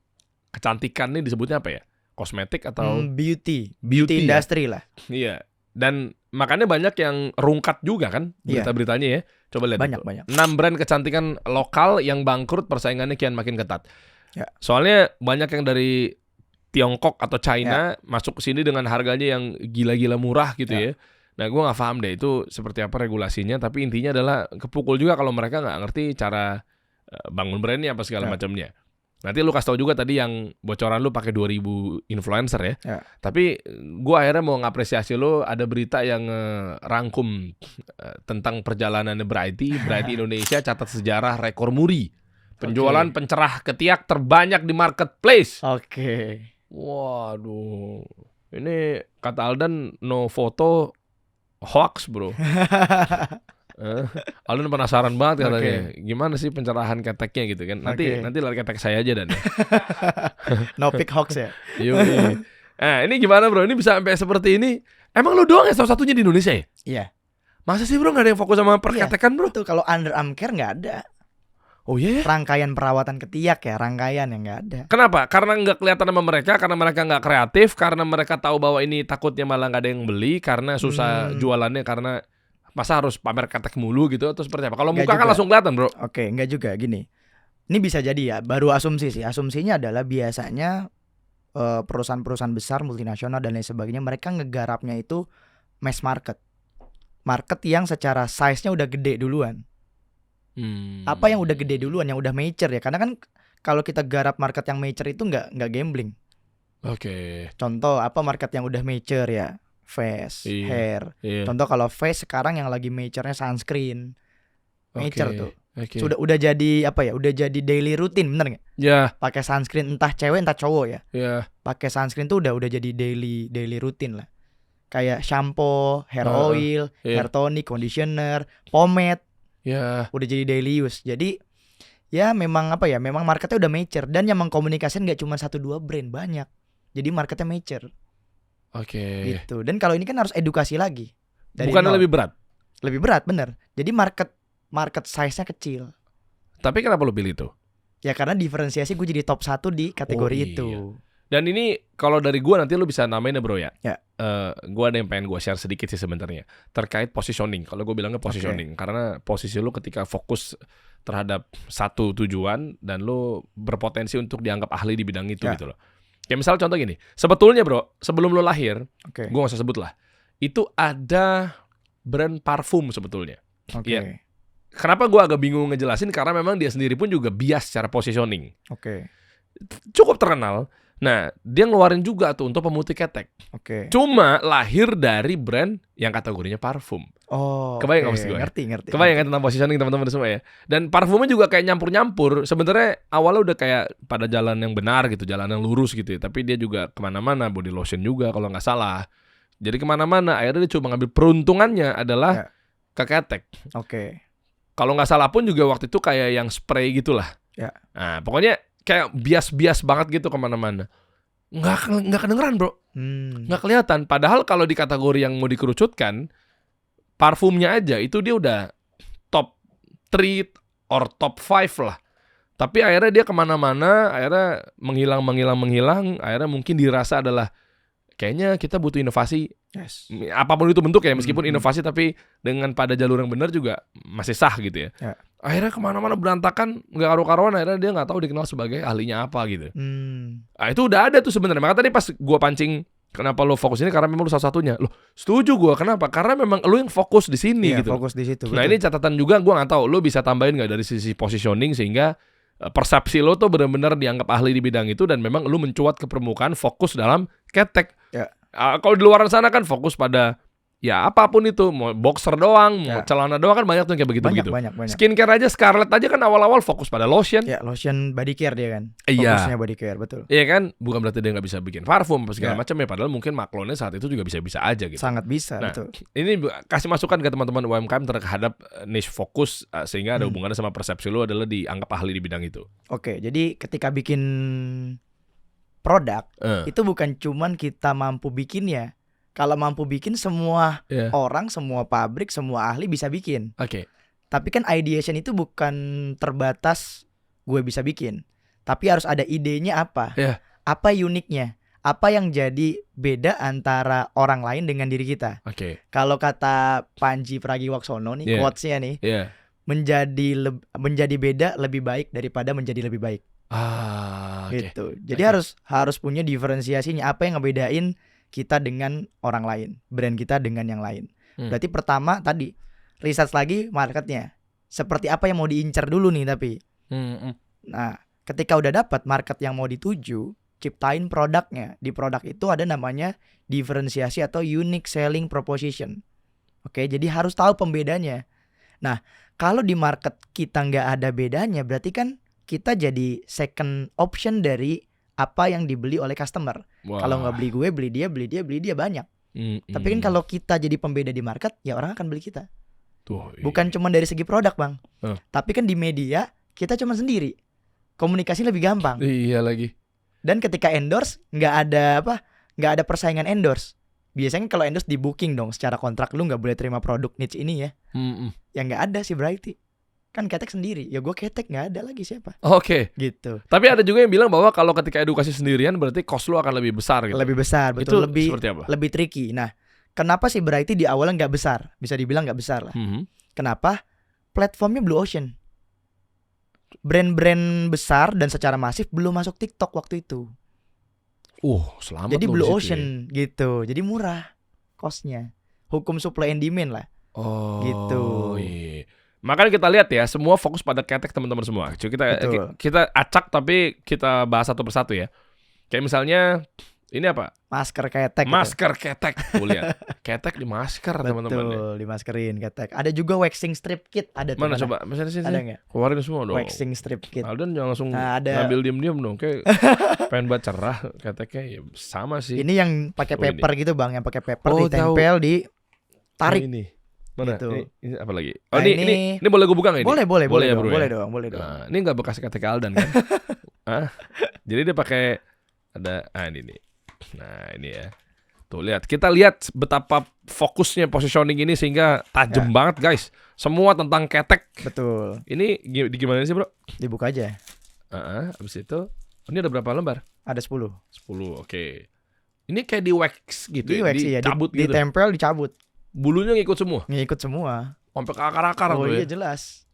kecantikan nih disebutnya apa ya? Kosmetik atau beauty ya? industry lah. Iya. Dan makanya banyak yang rungkat juga kan berita-beritanya ya. Coba lihat banyak. 6 brand kecantikan lokal yang bangkrut, persaingannya kian makin ketat. Ya. Soalnya banyak yang dari Tiongkok atau China masuk ke sini dengan harganya yang gila-gila murah gitu ya. Nah, gue nggak paham deh itu seperti apa regulasinya. Tapi intinya adalah kepukul juga kalau mereka nggak ngerti cara bangun brandnya apa segala macamnya. Nanti lu kasih tau juga tadi yang bocoran lu pakai 2000 influencer ya. Tapi gue akhirnya mau ngapresiasi lu, ada berita yang rangkum tentang perjalanannya Brighty Indonesia catat sejarah rekor muri. Penjualan pencerah ketiak terbanyak di marketplace. Oke. Waduh. Ini kata Aldan no foto hoax, bro. Aldan penasaran banget katanya. Gimana sih pencerahan keteknya gitu kan? Nanti lari ketek saya aja dan. No pic hoax ya. Yoi. Nah, ini gimana, bro? Ini bisa sampai seperti ini. Emang lu doang ya salah satunya di Indonesia ya? Iya. Masa sih, bro, gak ada yang fokus sama perketekan, bro? Tuh kalau Under Armour Care nggak ada. Oh iya? Rangkaian perawatan ketiak ya, rangkaian yang nggak ada. Kenapa? Karena nggak kelihatan sama mereka, karena mereka nggak kreatif, karena mereka tahu bahwa ini takutnya malah nggak ada yang beli, karena susah jualannya, karena masa harus pamer ketek mulu gitu atau seperti apa? Kalau muka kan langsung kelihatan, bro. Oke, nggak juga gini. Ini bisa jadi ya, baru asumsi sih. Asumsinya adalah biasanya perusahaan-perusahaan besar, multinasional dan lain sebagainya, mereka ngegarapnya itu mass market. Market yang secara size-nya udah gede duluan. Apa yang udah gede duluan, yang udah mature ya? Karena kan kalau kita garap market yang mature itu nggak gambling. Oke. Contoh apa market yang udah mature ya? Face, hair. Contoh kalau face sekarang yang lagi mature-nya sunscreen. Mature tuh. Sudah jadi apa ya? Udah jadi daily routine, bener nggak? Ya. Pakai sunscreen entah cewek entah cowok ya. Pakai sunscreen tuh udah jadi daily routine lah. Kayak shampoo, hair oil, hair tonic, conditioner, pomade. Udah jadi daily use. Jadi ya memang apa ya? Memang marketnya udah mature dan yang mengkomunikasikan nggak cuma 1-2 brand, banyak. Jadi marketnya mature. Gitu. Dan kalau ini kan harus edukasi lagi. Bukannya lebih berat? Lebih berat, bener. Jadi market size-nya kecil. Tapi kenapa lo pilih itu? Ya karena diferensiasi gue jadi top 1 di kategori itu. Dan ini kalau dari gue nanti lo bisa namain ya, bro ya. Gue ada yang pengen gue share sedikit sih sebenarnya terkait positioning. Kalau gue bilangnya positioning, karena posisi lo ketika fokus terhadap satu tujuan dan lo berpotensi untuk dianggap ahli di bidang itu gitu loh. Kayak misal contoh gini, sebetulnya bro, sebelum lo lahir, gue gak usah sebut lah, itu ada brand parfum sebetulnya. Kenapa gue agak bingung ngejelasin, karena memang dia sendiri pun juga bias secara positioning. Cukup terkenal. Nah, dia ngeluarin juga tuh untuk pemutih ketek. Cuma lahir dari brand yang kategorinya parfum. Kebayang nggak maksud gue? Ngerti. Kebayang kan tentang positioning teman-teman semua ya. Dan parfumnya juga kayak nyampur-nyampur. Sebenarnya awalnya udah kayak pada jalan yang benar gitu, jalan yang lurus gitu ya. Tapi dia juga kemana-mana, body lotion juga kalau nggak salah. Jadi kemana-mana. Akhirnya dia coba ngambil peruntungannya adalah ke ketek. Kalau nggak salah pun juga waktu itu kayak yang spray gitulah. Nah, pokoknya kayak bias-bias banget gitu kemana-mana. Nggak kedengeran, bro. Nggak kelihatan. Padahal kalau di kategori yang mau dikerucutkan, parfumnya aja itu dia udah top 3 or top 5 lah. Tapi akhirnya dia kemana-mana, akhirnya menghilang. Akhirnya mungkin dirasa adalah kayaknya kita butuh inovasi. Apapun itu bentuk ya, meskipun inovasi tapi dengan pada jalur yang benar juga masih sah gitu ya. Akhirnya kemana-mana berantakan, nggak karu-karuan. Akhirnya dia nggak tahu dikenal sebagai ahlinya apa gitu. Nah, itu udah ada tuh sebenarnya. Maka tadi pas gua pancing, kenapa lo fokus ini, karena memang lo salah satunya. Lo setuju gua, kenapa? Karena memang lo yang fokus di sini gitu. Fokus di situ. Nah, ini catatan juga, gua nggak tahu lo bisa tambahin nggak dari sisi positioning sehingga persepsi lo tuh benar-benar dianggap ahli di bidang itu dan memang lo mencuat ke permukaan, fokus dalam ketek. Kalau di luar sana kan fokus pada ya apapun itu, mau boxer doang, mau celana doang, kan banyak tuh kayak begitu-begitu. Banyak. Skincare aja, Scarlett aja kan awal-awal fokus pada lotion. Lotion body care dia kan. Fokusnya body care, betul. Iya kan, bukan berarti dia nggak bisa bikin parfum apa segala macam ya. Padahal mungkin maklonnya saat itu juga bisa-bisa aja gitu. Sangat bisa, betul. Ini kasih masukan ke teman-teman UMKM terhadap niche fokus sehingga ada hubungannya sama persepsi lo adalah dianggap ahli di bidang itu. Jadi ketika bikin produk itu bukan cuman kita mampu bikinnya. Kalau mampu bikin, semua orang, semua pabrik, semua ahli bisa bikin. Tapi kan ideation itu bukan terbatas gue bisa bikin, tapi harus ada idenya apa, apa uniknya, apa yang jadi beda antara orang lain dengan diri kita. Kalau kata Panji Pragiwaksono nih, quotes-nya nih, menjadi beda lebih baik daripada menjadi lebih baik. Oke. gitu. Jadi Oke. harus punya diferensiasinya, apa yang ngebedain kita dengan orang lain, brand kita dengan yang lain. Berarti pertama tadi research lagi marketnya. Seperti apa yang mau diincar dulu nih tapi. Nah, ketika udah dapat market yang mau dituju, ciptain produknya. Di produk itu ada namanya diferensiasi atau unique selling proposition. Oke, jadi harus tahu pembedanya. Nah, kalau di market kita nggak ada bedanya, berarti kan kita jadi second option dari apa yang dibeli oleh customer. Kalau nggak beli gue, beli dia banyak. Tapi kan kalau kita jadi pembeda di market, ya orang akan beli kita. Tuh, Bukan cuma dari segi produk, Bang. Tapi kan di media kita cuma sendiri. Komunikasi lebih gampang. Iya lagi. Dan ketika endorse nggak ada persaingan endorse. Biasanya kalau endorse di booking dong secara kontrak, lu nggak boleh terima produk niche ini ya. Ya nggak ada sih Brighty. Kan ketek sendiri. Ya gue ketek nggak ada lagi siapa. Oke. Gitu. Tapi ada juga yang bilang bahwa kalau ketika edukasi sendirian berarti cost lu akan lebih besar gitu. Lebih besar, Itu betul. seperti apa? Lebih tricky. Nah, kenapa sih Brighty di awalnya nggak besar? Bisa dibilang nggak besar lah. Kenapa? Platformnya Blue Ocean. Brand-brand besar dan secara masif belum masuk TikTok waktu itu. Selamat. Jadi lo Blue di situ Ocean gitu. Jadi murah costnya. Hukum supply and demand lah. ya. Oh, Gitu. Iya. Makanya kita lihat ya, semua fokus pada ketek teman-teman semua. Coba Betul. kita acak tapi kita bahas satu persatu ya. Kayak misalnya ini apa? Masker ketek. Masker ketek. Tuh lihat. Ketek di masker teman-teman. Betul, dimaskerin ketek. Ada juga waxing strip kit. Ada tuh. Mana coba? Misalnya sini. Ada nggak? Keluarin semua dong. Waxing strip kit. Aldan jangan langsung ada. ngambil diem-diem dong. Kayak pengen buat cerah keteknya ya sama sih. Ini yang pakai paper gitu Bang, yang pakai paper ditempel tahu. di tarik. Ini. Mana? Gitu. Ini apa lagi? Nah, ini boleh gue buka nggak ini? Boleh ya, dong, bro, boleh ya? dong. Nah, ini nggak bekas ketek Aldan kan? Jadi dia pakai ada ini nih. Nah, ini ya. Tuh lihat, kita lihat betapa fokusnya positioning ini sehingga tajam banget guys. Semua tentang ketek. Betul. Ini gimana sih bro? Dibuka aja. Abis itu, ini ada berapa lembar? Ada 10. 10, oke. Ini kayak di wax gitu Di wax ya, dicabut gitu. ditempel, dicabut. Bulunya ngikut semua? Ngikut semua. Sampai ke akar-akar Oh tuh iya ya? jelas.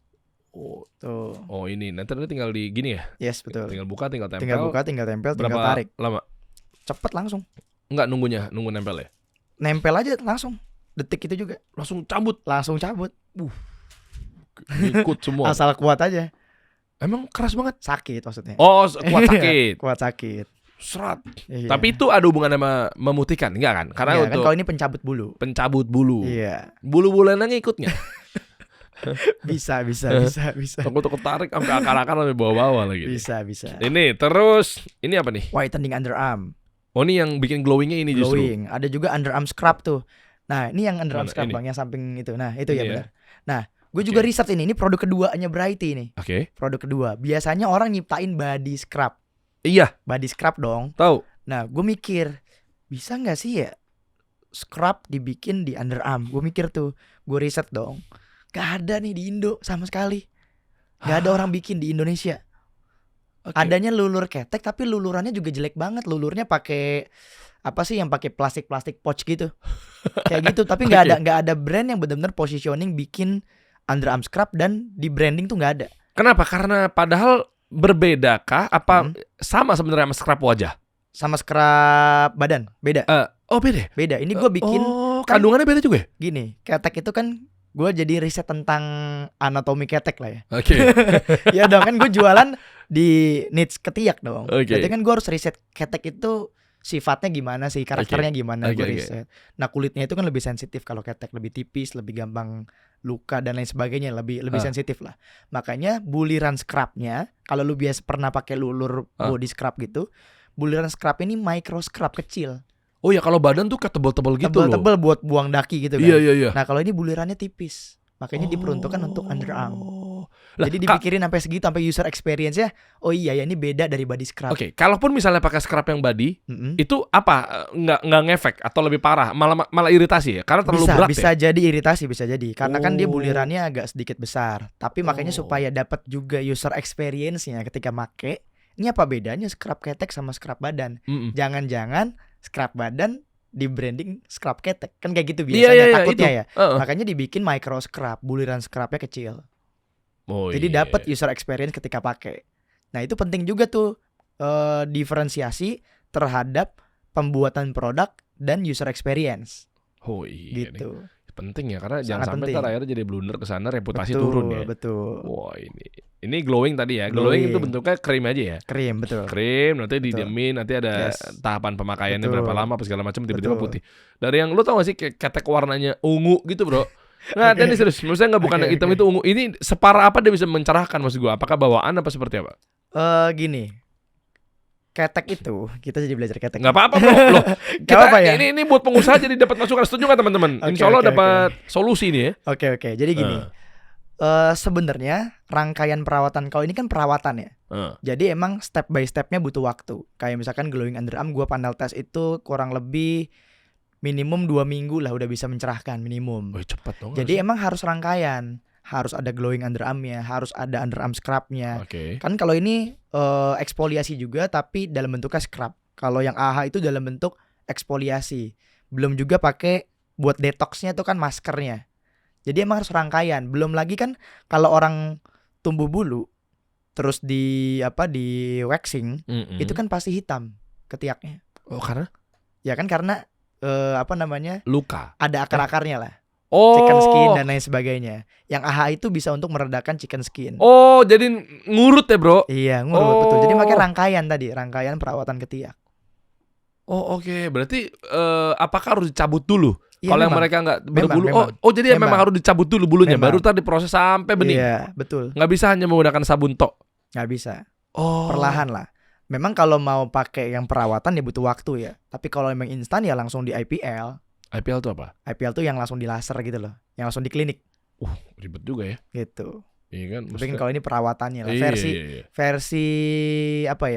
Tuh. Oh ini, nanti tinggal di gini ya? Yes, betul. Tinggal buka, tinggal tempel. Tinggal buka, tinggal tempel, tinggal Berapa tarik. lama? Cepet langsung. Enggak nunggu nempel ya? Nempel aja langsung. Detik itu juga. Langsung cabut. Ngikut semua. Asal kuat aja. Emang keras banget? Sakit maksudnya. Oh, kuat sakit. Kuat sakit. Serat. Iya. Tapi itu ada hubungan sama memutihkan, enggak kan? Karena Iya, kan untuk kalau ini pencabut bulu. pencabut bulu. Iya. Bulu-bulunya ngikutnya. Bisa. Takut ketarik sampai akar-akar sampai bawah-bawah lagi. Bisa. Ini terus ini apa nih? Whitening underarm. Oh ini yang bikin glowingnya ini justru. Glowing. Ada juga underarm scrub tuh. Nah, ini yang underarm Mana? scrub Ini? Bang, yang samping itu. Nah, itu Ini ya ya? benar. Nah, gue juga riset ini produk keduanya Brighty nih. Oke. Produk kedua. Biasanya orang nyiptain body scrub. Iya, Body scrub dong. tahu. Nah, gue mikir bisa nggak sih ya scrub dibikin di underarm? Gue mikir tuh, gue riset dong. Gak ada nih di Indo sama sekali. Gak ada orang bikin di Indonesia. Oke. Adanya lulur ketek, tapi lulurannya juga jelek banget. Lulurnya pakai apa sih yang pakai plastik pouch gitu, kayak gitu. Tapi nggak ada brand yang benar-benar positioning bikin underarm scrub dan di branding tuh nggak ada. Kenapa? Karena padahal berbeda kah? Apa sama sebenarnya sama scrub wajah? Sama scrub badan beda. Oh beda. Beda. Ini gue bikin kandungannya beda juga ya? gini. Ketek itu kan gue jadi riset tentang anatomi ketek lah ya. Oke. Ya dong, kan gue jualan di niche ketiak dong. Oke. Jadi kan gue harus riset ketek itu sifatnya gimana sih, karakternya gimana, gue riset. Nah kulitnya itu kan lebih sensitif kalau ketek, lebih tipis, lebih gampang luka dan lain sebagainya, lebih sensitif lah. Makanya buliran scrubnya, kalau lu biasa pernah pakai lulur body scrub gitu, buliran scrub ini micro scrub kecil. Oh ya kalau badan tuh kayak tebel-tebel gitu loh. Tebel-tebel buat buang daki gitu kan. Iya. Nah kalau ini bulirannya tipis, makanya diperuntukkan untuk underarm. Lah, Jadi dipikirin sampai segitu, sampai user experience ya. Oh iya ya, ini beda dari body scrub. Oke, kalaupun misalnya pakai scrub yang body, itu apa? Nggak ngefek atau lebih parah, malah iritasi ya? Karena terlalu berat bisa ya? jadi iritasi, bisa jadi. Karena kan dia bulirannya agak sedikit besar. Tapi makanya supaya dapat juga user experience-nya ketika make. Ini apa bedanya scrub ketek sama scrub badan? Jangan-jangan scrub badan di branding scrub ketek. Kan kayak gitu biasanya takutnya ya. Makanya dibikin micro scrub, buliran scrubnya kecil. Oh, jadi dapat user experience ketika pakai. Nah itu penting juga tuh diferensiasi terhadap pembuatan produk dan user experience Oh iya nih. gitu. Penting ya, karena jangan Sangat sampai penting. ntar akhirnya jadi blunder ke sana, reputasi Betul, turun ya. betul. Wah ini glowing tadi ya. Glowing itu Glowing. bentuknya krim aja ya. Krim, betul. Krim nanti Betul. didiemin, nanti ada Yes. tahapan pemakaiannya Betul. berapa lama apa segala macam, tiba-tiba Betul. putih. Dari yang lu tau gak sih kayak ketek warnanya ungu gitu bro. Nggak ada nih serius. Maksudnya nggak bukan Oke, yang hitam oke. itu ungu. Ini separah apa dia bisa mencerahkan maksud gua? Apakah bawaan apa seperti apa? Gini. Ketek itu, kita jadi belajar ketek. Nggak apa-apa bro. Loh, kita apa-apa ya? ini buat pengusaha jadi dapat masukan. Setuju nggak teman-teman? Oke, Insya Allah oke, dapat solusi nih ya. Oke. Jadi gini. Sebenarnya rangkaian perawatan kau ini kan perawatan ya. Jadi emang step by stepnya butuh waktu. Kayak misalkan glowing underarm, gua panel test itu kurang lebih minimum 2 minggu lah udah bisa mencerahkan minimum. Wih cepet dong. Jadi emang harus rangkaian. Harus ada glowing underarmnya, harus ada underarm scrubnya. Oke. Kan kalau ini eksfoliasi juga tapi dalam bentuknya scrub. Kalau yang AHA itu dalam bentuk eksfoliasi. Belum juga pakai buat detoxnya itu kan maskernya. Jadi emang harus rangkaian. Belum lagi kan kalau orang tumbuh bulu terus di waxing itu kan pasti hitam ketiaknya. Oh karena Ya kan karena luka. ada akar-akarnya lah. Oh. Chicken skin dan lain sebagainya. Yang AHA itu bisa untuk meredakan chicken skin. Oh jadi ngurut ya bro. Iya, ngurut betul. Jadi makanya rangkaian perawatan ketiak. Oh oke. Berarti apakah harus dicabut dulu? Iya, Kalau yang memang. mereka nggak berbulu, Memang. oh jadi memang harus dicabut dulu bulunya, Memang. baru tadi diproses sampai bening. Iya, betul. Nggak bisa hanya menggunakan sabun tok. Nggak bisa. Oh. Perlahan lah. Memang kalau mau pakai yang perawatan ya butuh waktu ya. Tapi kalau memang instan ya langsung di IPL. IPL itu apa? IPL tuh yang langsung di laser gitu loh. Yang langsung di klinik Ribet juga ya. gitu. Iya kan. Tapi kan kalau ini perawatannya lah. Iya.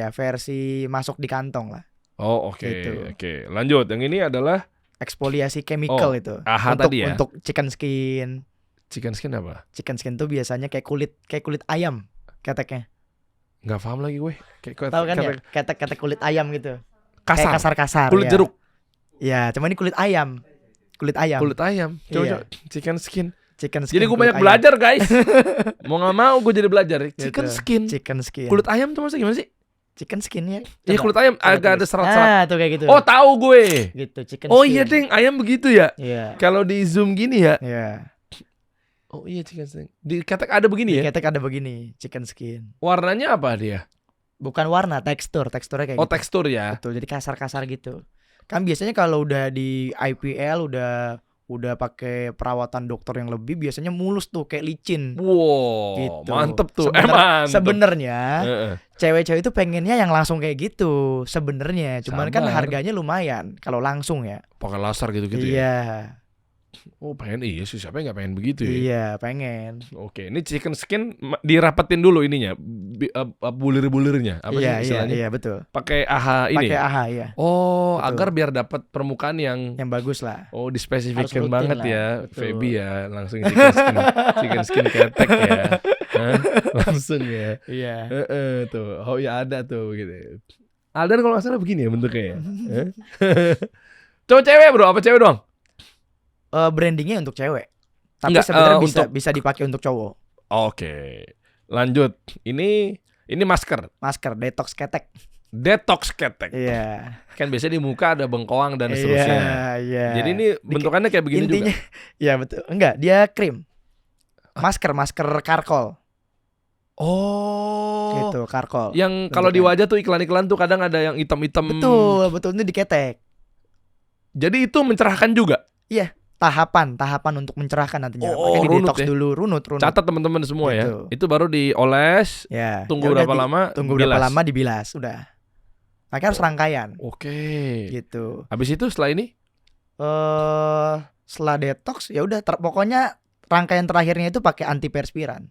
Versi masuk di kantong lah. Oh oke. Gitu. Oke. Lanjut. Yang ini adalah Eksfoliasi chemical itu. AHA Untuk tadi ya? untuk chicken skin. chicken skin apa? Chicken skin tuh biasanya kayak kulit ayam keteknya. Nggak paham lagi gue. Tahu kan ya? Ketek kulit ayam gitu. Kasar. Kayak kasar-kasar. Kulit ya. jeruk. Ya, cuma ini kulit ayam. Kulit ayam. Kulit ayam. Coba Iya. chicken skin. Chicken skin. Jadi gue kulit banyak ayam. belajar guys. Mau nggak mau gue jadi belajar. Chicken Gitu. skin. Chicken skin. Kulit ayam tuh maksudnya gimana sih? Chicken skin ya. Iya kulit ayam agak ada serat-serat. Ah, tuh kayak gitu. Oh tahu gue. Gitu, chicken Oh skin. iya deng, ayam begitu ya. Iya. Kalau di zoom gini ya. Iya. Oh iya chicken skin. Di ketek ada begini Di ya. ketek ada begini, chicken skin. Warnanya apa dia? Bukan warna, teksturnya kayak Oh gitu. tekstur ya. Betul, jadi kasar-kasar gitu. Kan biasanya kalau udah di IPL udah pakai perawatan dokter yang lebih biasanya mulus tuh kayak licin. Wow, Gitu. mantep tuh. Sebener- Mantep. Sebenarnya Heeh. cewek-cewek itu pengennya yang langsung kayak gitu sebenarnya. Cuman kan Sabar. harganya lumayan kalau langsung ya. Pakai laser gitu-gitu ya. Iya. Oh pengen iya sih, siapa yang nggak pengen begitu ya. Iya, pengen. Oke, ini chicken skin dirapetin dulu ininya, bulir-bulirnya. Apa Iya, sih istilahnya? iya, betul. Pakai AHA ini. Pakai AHA ya. Oh, Betul. agar biar dapat permukaan yang Yang bagus lah. dispesifikkan Harus rutin banget lah. ya, Betul. Feby ya, langsung chicken skin ketek ya. Hah? Langsung ya. Iya. Tuh, oh ya ada tuh gitu. Aldan kalau nggak salah begini ya bentuknya ya. Hah? Cowok cewek bro, apa cewek doang? Brandingnya untuk cewek. Tapi Enggak, sebenarnya untuk- bisa dipakai untuk cowok. Oke, lanjut. Ini masker, Masker detox ketek. detox ketek. Iya. Kan biasanya di muka ada bengkoang dan seterusnya. Iya. Jadi ini bentukannya kayak begini intinya, juga. Iya betul. Enggak, dia krim. Masker karkol. Oh. Gitu, karkol. Yang kalau di wajah tuh iklan-iklan tuh kadang ada yang hitam-hitam. Betul ini di ketek. Jadi itu mencerahkan juga. Tahapan untuk mencerahkan nantinya. Oh, Makanya di runut detox ya. dulu, runut. Catat teman-teman semua ya. Gitu. Itu baru dioles, Ya. tunggu ya udah berapa lama? Tunggu berapa bilas. lama dibilas, udah. Makanya harus rangkaian. Oke. Gitu. Habis itu setelah ini Setelah detox ya udah pokoknya rangkaian terakhirnya itu pakai antiperspiran.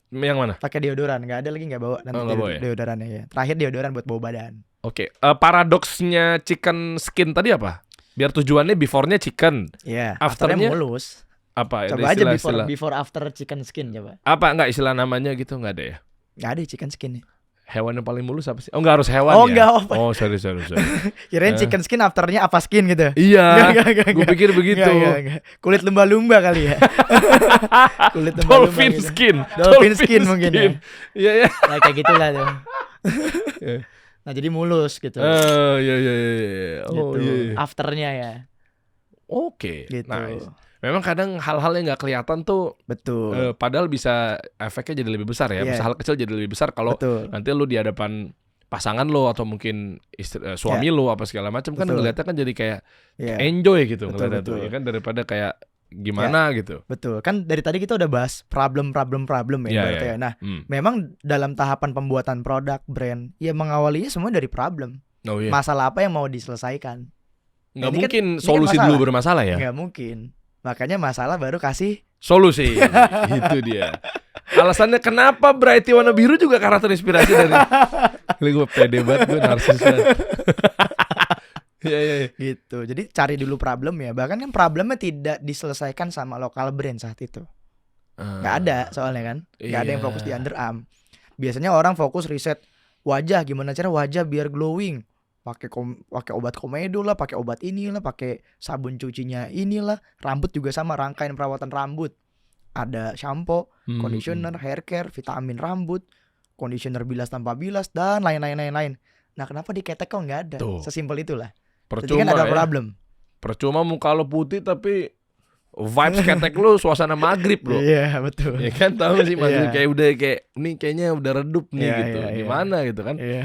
yang mana? Pakai deodoran, nggak ada lagi nggak bawa nanti nggak bawa ya? deodorannya ya. Terakhir deodoran buat bau badan. Oke. Paradoksnya chicken skin tadi apa? Biar tujuannya before-nya chicken. Iya. Afternya? Afternya mulus. Apa? Coba Ada aja istilah- before after chicken skin coba. Apa enggak istilah namanya gitu enggak ada ya? Nggak ada chicken skin. Hewan yang paling mulus apa sih? Oh, enggak harus hewan Oh, ya. enggak apa. Oh, sorry. Kirain chicken skin afternya apa skin gitu. Iya. Enggak, Gue pikir begitu. Enggak. Kulit lumba-lumba kali ya. Kulit lumba-lumba Dolphin gitu. skin. Dolphin skin mungkin ya. Iya. Nah, kayak gitulah tuh. Iya. Nah, jadi mulus gitu. Iya. Oh, Gitu. iya. Afternya ya. Oke. Gitu. Nice. Memang kadang hal-hal yang nggak kelihatan tuh Betul. padahal bisa efeknya jadi lebih besar ya. Iya. Bisa hal kecil jadi lebih besar kalau Betul. nanti lu di hadapan pasangan lo atau mungkin suami lo apa segala macam kan Betul. ngeliatnya kan jadi kayak Iya. enjoy gitu Betul, ngeliatnya tuh betul. ya kan daripada kayak gimana gitu. Betul. Kan dari tadi kita udah bahas problem ya Iya, ibaratnya iya. ya. Nah, memang dalam tahapan pembuatan produk, brand, ya mengawalinya semua dari problem. Oh iya. Masalah apa yang mau diselesaikan? Nggak ini mungkin kan solusi masalah. dulu bermasalah ya. Nggak mungkin. Makanya masalah baru kasih Solusi. Itu dia. Alasannya kenapa Brighty warna biru juga karena terinspirasi dari gue pede banget, gue narsis banget. Iya. gitu. Jadi cari dulu problem ya. Bahkan kan problemnya tidak diselesaikan sama lokal brand saat itu. Nggak ada soalnya kan. Nggak ada yang Iya. fokus di underarm. Biasanya orang fokus riset wajah, gimana cara wajah biar glowing. Pakai obat komedo lah, pakai obat inilah, pakai sabun cucinya inilah. Rambut juga sama, rangkaian perawatan rambut. Ada shampoo, conditioner, hair care, vitamin rambut, conditioner bilas tanpa bilas, dan lain-lain. Nah, kenapa di ketek kok nggak ada? Tuh. Sesimpel itulah. Jadi Percuma kan ada ya. problem. Percuma muka lo putih tapi vibes ketek lo suasana maghrib bro. Iya, betul. Ya kan tahu sih maghrib Iya. kayak udah kayak nih kayaknya udah redup nih Iya, gitu. iya. Gimana gitu kan? Iya.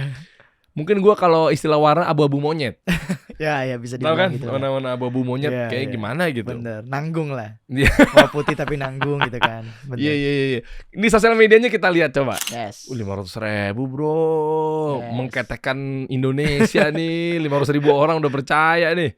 Mungkin gua kalau istilah warna abu-abu monyet. Ya, bisa Tahu dibilang kan? gitu. lah. Warna-warna abu-abu monyet Iya, kayak iya. gimana gitu. Bener, nanggung lah. Iya. Mau putih tapi nanggung gitu kan. Bener. Iya. Ini sosial medianya kita lihat coba. Yes. 500.000 bro. Yes. Mengketekkan Indonesia nih. 500.000 orang udah percaya nih.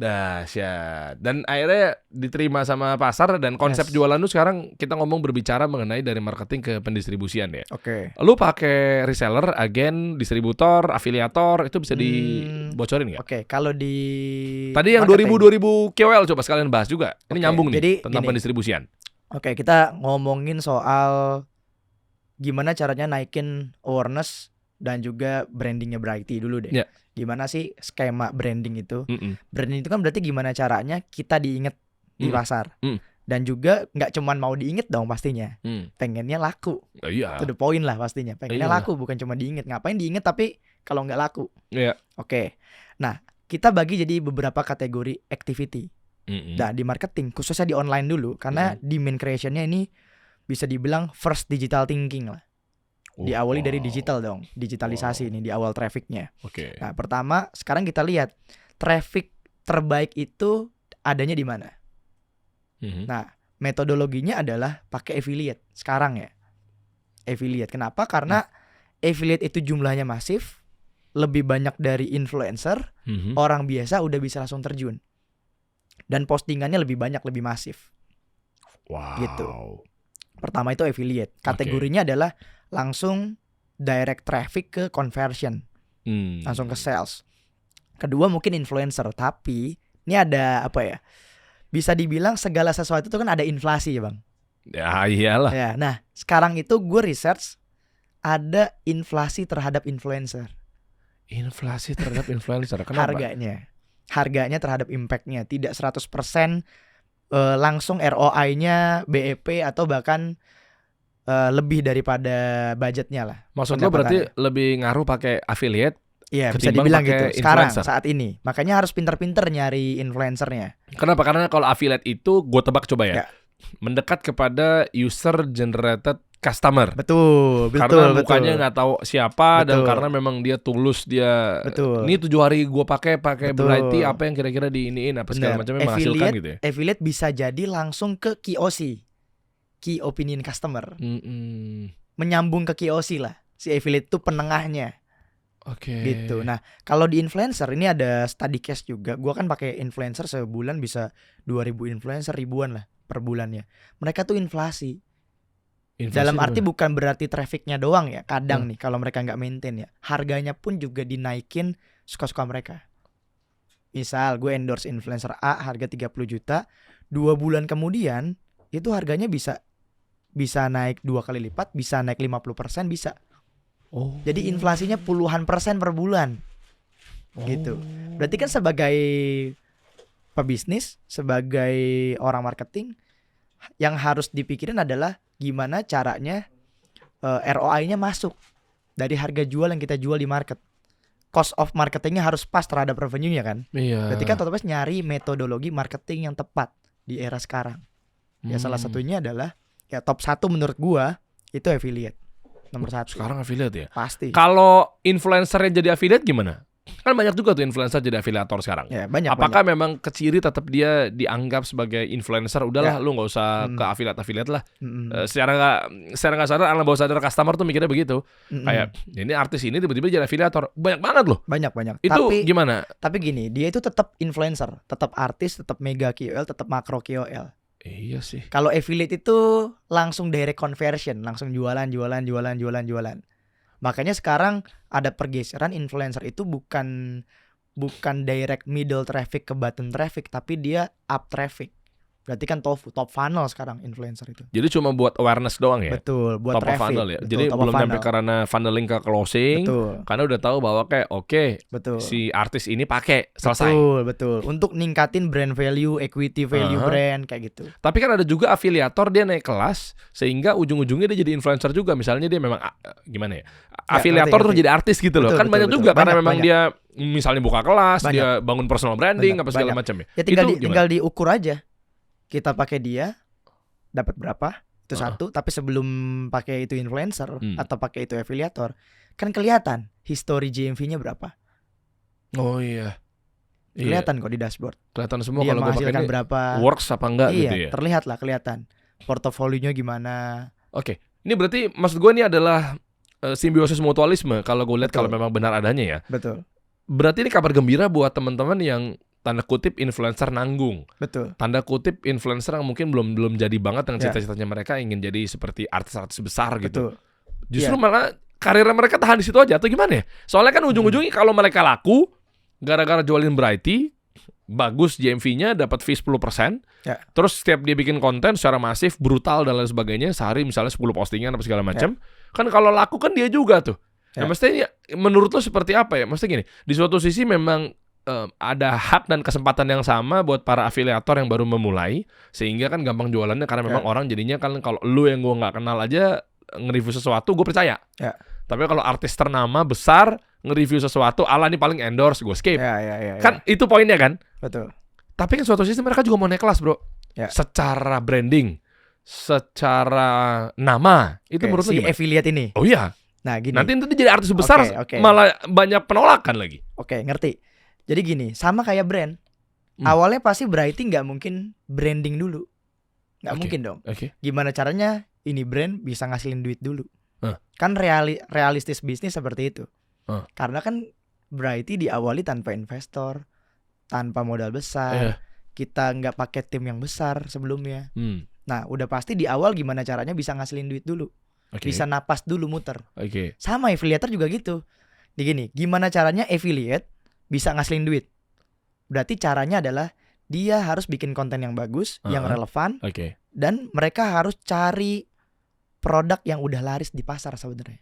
Dahsyat. Dan akhirnya diterima sama pasar. Dan konsep Yes. jualan lu sekarang kita ngomong berbicara mengenai dari marketing ke pendistribusian ya. Oke. Lu pakai reseller, agen, distributor, afiliator, itu bisa dibocorin nggak? Oke, kalau di Tadi yang marketing. 2000 KOL coba sekalian bahas juga. Ini Oke, nyambung nih jadi tentang gini. pendistribusian. Oke, kita ngomongin soal gimana caranya naikin awareness dan juga brandingnya Brighty dulu deh. Ya. Gimana sih skema branding itu? Mm-mm. Branding itu kan berarti gimana caranya kita diinget di pasar. Mm. Dan juga nggak cuman mau diinget dong pastinya. Mm. Pengennya laku. Iya. To the point lah pastinya. Pengennya Iya. laku, bukan cuma diinget. Ngapain diinget tapi kalau nggak laku. Iya. Oke. Nah, kita bagi jadi beberapa kategori activity. Mm-mm. Nah, di marketing khususnya di online dulu karena demand creationnya ini bisa dibilang first digital thinking lah. Diawali dari digital dong, digitalisasi ini di awal trafficnya. Oke. Nah, pertama sekarang kita lihat traffic terbaik itu adanya di mana. Mhm. Nah, metodologinya adalah pakai affiliate sekarang ya. Affiliate. Kenapa? Karena affiliate itu jumlahnya masif, lebih banyak dari influencer, Mhm. orang biasa udah bisa langsung terjun. Dan postingannya lebih banyak, lebih masif. Wow. Gitu. Pertama itu affiliate. Kategorinya adalah langsung direct traffic ke conversion, langsung ke sales. Kedua mungkin influencer, tapi ini ada apa ya? Bisa dibilang segala sesuatu itu kan ada inflasi ya bang. Ya iyalah. Ya, nah sekarang itu gue research ada inflasi terhadap influencer. Inflasi terhadap influencer. Kenapa? Harganya terhadap impactnya tidak 100% langsung ROI-nya BEP atau bahkan lebih daripada budgetnya lah. Maksud lo berarti lebih ngaruh pakai affiliate? Iya, bisa ketimbang dibilang pakai gitu. Sekarang influencer. saat ini. Makanya harus pinter-pinter nyari influencernya. Kenapa? Karena kalau affiliate itu gue tebak coba ya. Ya. Mendekat kepada user generated customer. Betul. Karena mukanya nggak tahu siapa dan Betul. karena memang dia tulus dia. Betul. Ini 7 hari gue pakai Betul. Brighty apa yang kira-kira diiniin apa segala Bener. macamnya menghasilkan gitu ya. Affiliate bisa jadi langsung ke KOC, Key Opinion Customer. Menyambung ke KOC lah. Si affiliate itu penengahnya. Oke. Gitu. Nah, kalau di influencer ini ada study case juga. Gua kan pakai influencer sebulan bisa 2000 influencer, ribuan lah per bulannya. Mereka tuh inflasi. Dalam arti bukan berarti trafficnya doang ya. Kadang nih kalau mereka nggak maintain ya, harganya pun juga dinaikin suka-suka mereka. Misal gue endorse influencer A harga 30 juta, 2 bulan kemudian itu harganya bisa naik 2 kali lipat, bisa naik 50%, bisa. Oh. Jadi inflasinya puluhan persen per bulan. Gitu. Berarti kan sebagai pebisnis, sebagai orang marketing, yang harus dipikirin adalah gimana caranya ROI-nya masuk dari harga jual yang kita jual di market. Cost of marketingnya harus pas terhadap revenue-nya kan. Iya. Berarti kan otomatis nyari metodologi marketing yang tepat di era sekarang. Ya salah satunya adalah ya top 1 menurut gua itu affiliate. Nomor 1. Sekarang affiliate ya. Pasti. Kalau influencernya jadi affiliate gimana? Kan banyak juga tuh influencer jadi afiliator sekarang. Ya, banyak. Apakah memang keciri tetap dia dianggap sebagai influencer? Udahlah, lu nggak usah ke affiliate lah. Secara nggak sadar, alam bawah sadar customer tuh mikirnya begitu. Kayak ini artis ini tiba-tiba jadi afiliator. Banyak banget loh. Banyak. Itu gimana? Tapi gini, dia itu tetap influencer, tetap artis, tetap mega KOL, tetap makro KOL. Iya sih. Kalau affiliate itu langsung direct conversion, langsung jualan. Makanya sekarang ada pergeseran influencer itu bukan direct middle traffic ke bottom traffic, tapi dia up traffic. Berarti kan top funnel sekarang influencer itu. Jadi cuma buat awareness doang ya? Betul, buat top traffic. Funnel ya. Betul, jadi belum sampai karena funneling ke closing. Betul. Karena udah tahu bahwa kayak Betul. si artis ini pakai selesai. Betul. Untuk ningkatin brand value, equity value brand kayak gitu. Tapi kan ada juga afiliator dia naik kelas sehingga ujung-ujungnya dia jadi influencer juga. Misalnya dia memang gimana ya? Afiliator tuh jadi artis gitu loh. Betul, kan banyak juga karena memang banyak. dia misalnya buka kelas, Banyak. dia bangun personal branding apa segala macam ya. Ya tinggal diukur aja. Kita pakai dia dapat berapa? Itu satu, tapi sebelum pakai itu influencer atau pakai itu afiliator, kan kelihatan history GMV-nya berapa. Oh iya. Kelihatan kok di dashboard. Kelihatan semua Dia kalau gue pakai ini berapa. works apa enggak gitu ya. Terlihat lah, kelihatan. Portofolionya gimana. Oke. Ini berarti maksud gue ini adalah simbiosis mutualisme kalau gue lihat kalau memang benar adanya ya. Betul. Berarti ini kabar gembira buat teman-teman yang tanda kutip influencer nanggung. Betul. Tanda kutip influencer yang mungkin belum jadi banget dengan cita-citanya mereka ingin jadi seperti artis-artis besar gitu. Betul. Justru malah karir mereka tahan di situ aja atau gimana ya? Soalnya kan ujung-ujungnya kalau mereka laku gara-gara jualin variety bagus GMV-nya dapat fee 10%. Terus setiap dia bikin konten secara masif, brutal dan lain sebagainya, sehari misalnya 10 postingan apa segala macam. Kan kalau laku kan dia juga tuh. Nah, mestinya menurut lo seperti apa ya? Maksudnya gini, di suatu sisi memang ada hak dan kesempatan yang sama buat para afiliator yang baru memulai, sehingga kan gampang jualannya karena memang orang jadinya kan kalau lu yang gue nggak kenal aja nge-review sesuatu gue percaya. Tapi kalau artis ternama besar nge-review sesuatu ala ini paling endorse gue skip. Kan itu poinnya kan. Betul. Tapi kan suatu sisi mereka juga mau naik kelas bro. Secara branding, secara nama itu menurut lu si gimana? affiliate ini. Oh iya. Nah gini. Nanti itu dia jadi artis besar malah banyak penolakan lagi. Oke, ngerti. Jadi gini, sama kayak brand. Awalnya pasti Brighty nggak mungkin branding dulu. Nggak mungkin dong. Gimana caranya ini brand bisa ngasilin duit dulu. Kan realistis bisnis seperti itu. Karena kan Brighty diawali tanpa investor, tanpa modal besar. Kita nggak pakai tim yang besar sebelumnya. Nah, udah pasti di awal gimana caranya bisa ngasilin duit dulu. Bisa napas dulu muter. Sama affiliator juga gitu. Gini, gimana caranya affiliate bisa ngasilin duit? Berarti caranya adalah dia harus bikin konten yang bagus, yang relevan, dan mereka harus cari produk yang udah laris di pasar sebenarnya.